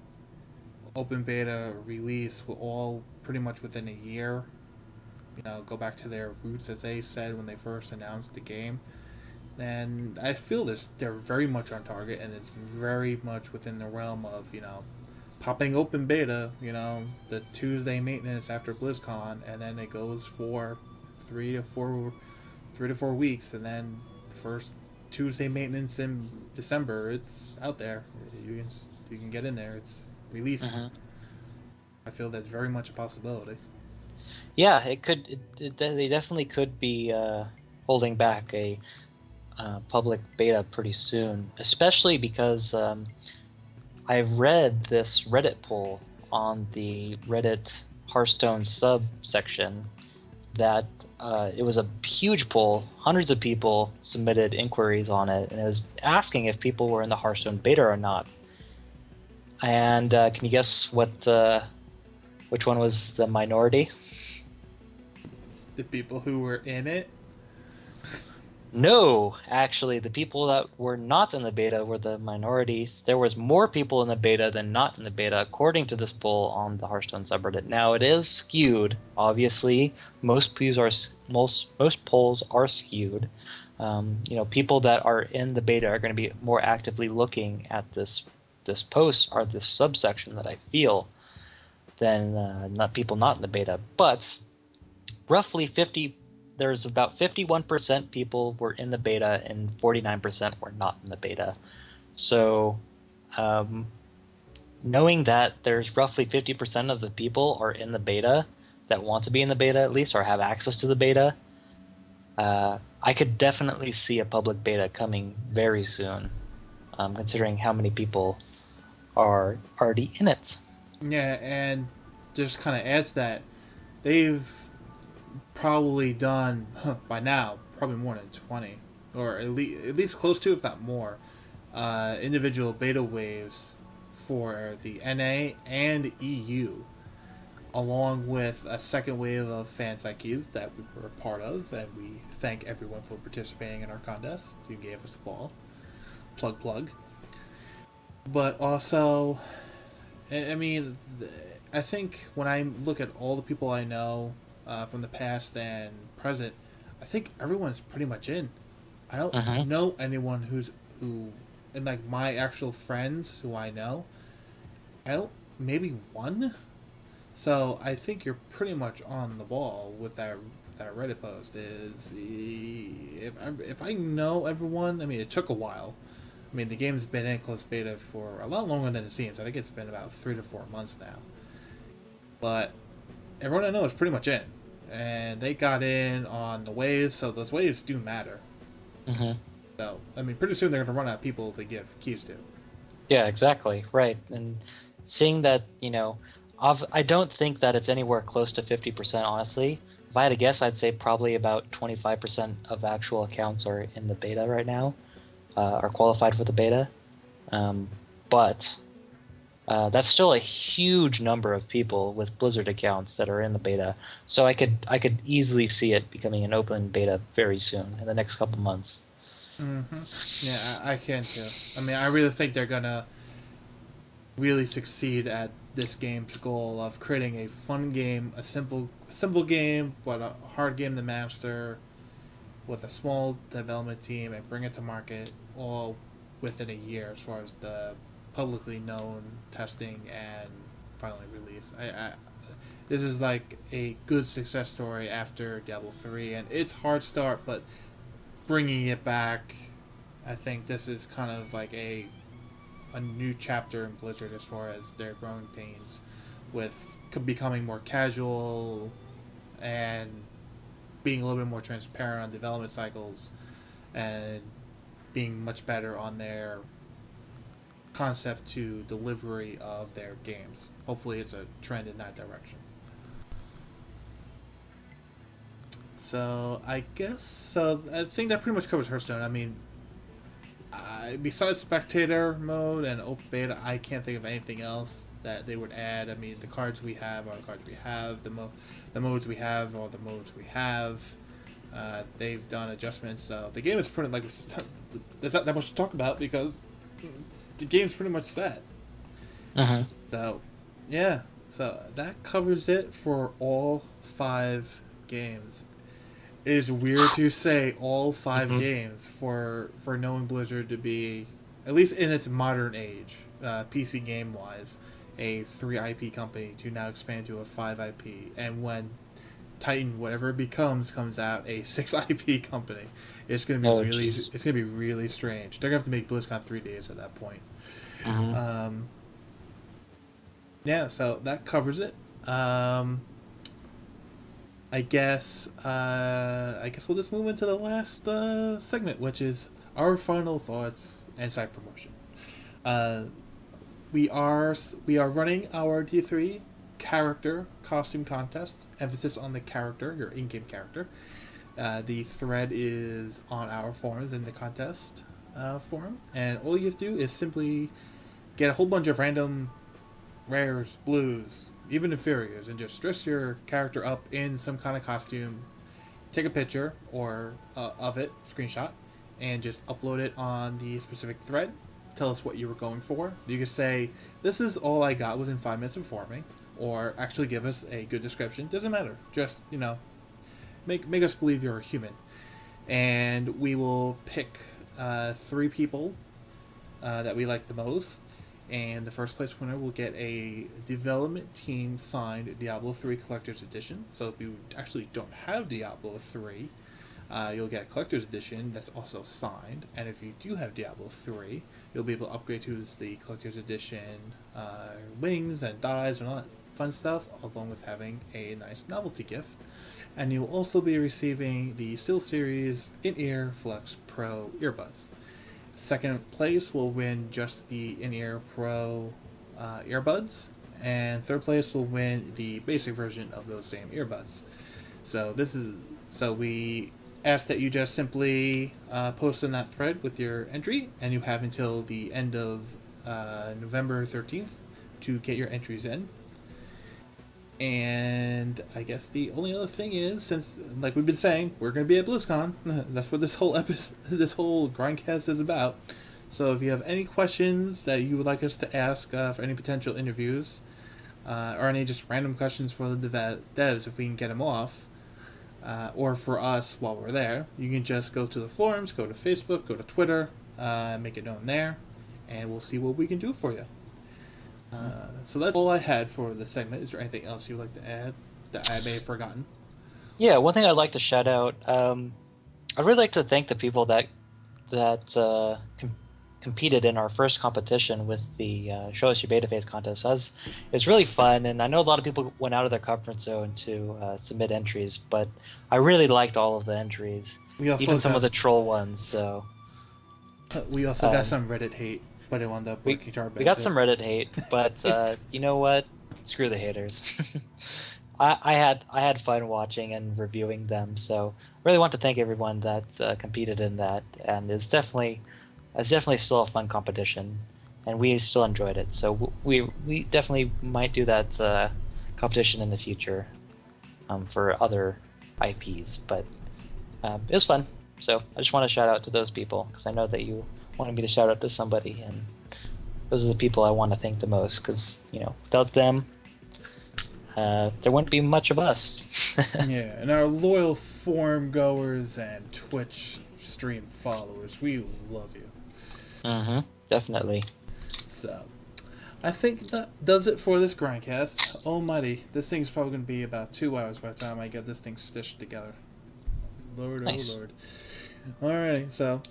open beta, release, all pretty much within a year. Go back to their roots, as they said when they first announced the game. And I feel they're very much on target, and it's very much within the realm of, popping open beta, the Tuesday maintenance after BlizzCon, and then it goes for 3 to 4 weeks, and then first Tuesday maintenance in December, it's out there. You can get in there. It's release. Mm-hmm. I feel that's very much a possibility. Yeah, it could. They definitely could be holding back a public beta pretty soon, especially because I've read this Reddit poll on the Reddit Hearthstone subsection that it was a huge poll. Hundreds of people submitted inquiries on it, and it was asking if people were in the Hearthstone beta or not. And can you guess which one was the minority? The people who were in it. No, actually, the people that were not in the beta were the minorities. There was more people in the beta than not in the beta, according to this poll on the Hearthstone subreddit. Now, it is skewed. Obviously, most polls are skewed. People that are in the beta are going to be more actively looking at this post or this subsection that I feel than not people not in the beta. But roughly there's about 51% people were in the beta and 49% were not in the beta. So knowing that there's roughly 50% of the people are in the beta that want to be in the beta at least or have access to the beta, I could definitely see a public beta coming very soon, considering how many people are already in it. Yeah, and just kind of adds that they've probably done by now probably more than 20, or at least close to, if not more, individual beta waves for the NA and EU, along with a second wave of fan psyches that we were a part of, and we thank everyone for participating in our contest. You gave us a ball. Plug. But also, I mean, I think when I look at all the people I know from the past and present, I think everyone's pretty much in. I don't know anyone who, and like my actual friends who I know, maybe one. So I think you're pretty much on the ball with that Reddit post. Is if I know everyone, I mean it took a while. I mean the game's been in closed beta for a lot longer than it seems. I think it's been about 3 to 4 months now. But everyone I know is pretty much in, and they got in on the waves, so those waves do matter. Mm-hmm. So I mean, pretty soon they're going to run out of people to give keys to. Yeah, exactly. Right. And seeing that, I don't think that it's anywhere close to 50%, honestly. If I had to guess, I'd say probably about 25% of actual accounts are in the beta right now, are qualified for the beta. But that's still a huge number of people with Blizzard accounts that are in the beta. So I could easily see it becoming an open beta very soon, in the next couple months. Mm-hmm. Yeah, I can too. I mean, I really think they're gonna really succeed at this game's goal of creating a fun game, a simple game, but a hard game to master, with a small development team, and bring it to market all within a year, as far as the publicly known testing and finally release. This is like a good success story after Diablo 3, and it's hard start, but bringing it back, I think this is kind of like a new chapter in Blizzard as far as their growing pains with becoming more casual and being a little bit more transparent on development cycles and being much better on their concept to delivery of their games. Hopefully it's a trend in that direction. So I think that pretty much covers Hearthstone. I mean, besides spectator mode and open beta, I can't think of anything else that they would add. I mean, the cards we have are the cards we have. The modes we have are the modes we have. They've done adjustments, so the game is pretty there's not that much to talk about because the game's pretty much set. So, yeah. So that covers it for all 5 games. It is weird to say all 5 games for knowing Blizzard to be, at least in its modern age, PC game wise, a 3 IP company to now expand to a 5 IP, and when Titan, whatever it becomes, comes out a 6 IP company, it's gonna be it's gonna be really strange. They're gonna have to make BlizzCon 3 days at that point. Yeah, so that covers it. I guess we'll just move into the last segment, which is our final thoughts and side promotion. We are running our D3 character costume contest. Emphasis on the character, your in-game character. The thread is on our forums in the contest forum, and all you have to do is simply get a whole bunch of random rares, blues, even inferiors, and just dress your character up in some kind of costume. Take a picture or of it, screenshot, and just upload it on the specific thread. Tell us what you were going for. You can say, "This is all I got within 5 minutes of forming," or actually give us a good description. Doesn't matter. Just make us believe you're a human, and we will pick 3 people that we like the most. And the first place winner will get a development team signed Diablo 3 Collector's Edition. So if you actually don't have Diablo 3, you'll get a Collector's Edition that's also signed. And if you do have Diablo 3, you'll be able to upgrade to the Collector's Edition wings and dyes and all that fun stuff, along with having a nice novelty gift. And you'll also be receiving the SteelSeries In-Ear Flex Pro earbuds. Second place will win just the In-Ear Pro earbuds, and third place will win the basic version of those same earbuds. So we ask that you just simply post in that thread with your entry, and you have until the end of November 13th to get your entries in. And I guess the only other thing is, since, like we've been saying, we're going to be at BlizzCon. That's what this whole Grindcast is about. So if you have any questions that you would like us to ask for any potential interviews, or any just random questions for the devs, if we can get them off, or for us while we're there, you can just go to the forums, go to Facebook, go to Twitter, make it known there, and we'll see what we can do for you. So that's all I had for the segment. Is there anything else you'd like to add that I may have forgotten? Yeah, one thing I'd like to shout out. I'd really like to thank the people that competed in our first competition with the Show Us Your Beta Phase contest. It's really fun, and I know a lot of people went out of their comfort zone to submit entries, but I really liked all of the entries, even some of the troll ones. So we also got some Reddit hate. But it wound up working to our benefit. We got some Reddit hate, but you know what? Screw the haters. I had fun watching and reviewing them, so really want to thank everyone that competed in that, and it's definitely still a fun competition, and we still enjoyed it. So we definitely might do that competition in the future for other IPs, but it was fun. So I just want to shout out to those people because I know that you wanted me to shout out to somebody, and those are the people I want to thank the most because without them there wouldn't be much of us. Yeah, and our loyal forum goers and Twitch stream followers, we love you. Definitely. So I think that does it for this Grindcast. Almighty, this thing's probably going to be about 2 hours by the time I get this thing stitched together. Lord, nice. Oh Lord. Alrighty, so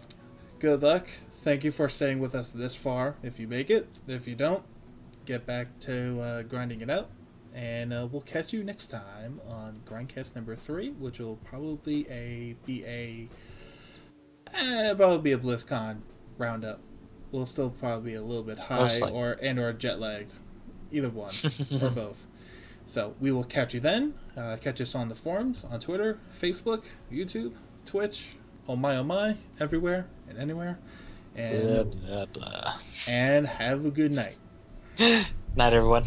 good luck. Thank you for staying with us this far. If you make it, if you don't, get back to grinding it out. And we'll catch you next time on Grindcast number 3, which will probably be a BlizzCon roundup. We'll still probably be a little bit high or jet lagged. Either one or both. So we will catch you then. Catch us on the forums, on Twitter, Facebook, YouTube, Twitch, oh my, everywhere and anywhere. And, blah, blah, blah. And have a good night. Night, everyone.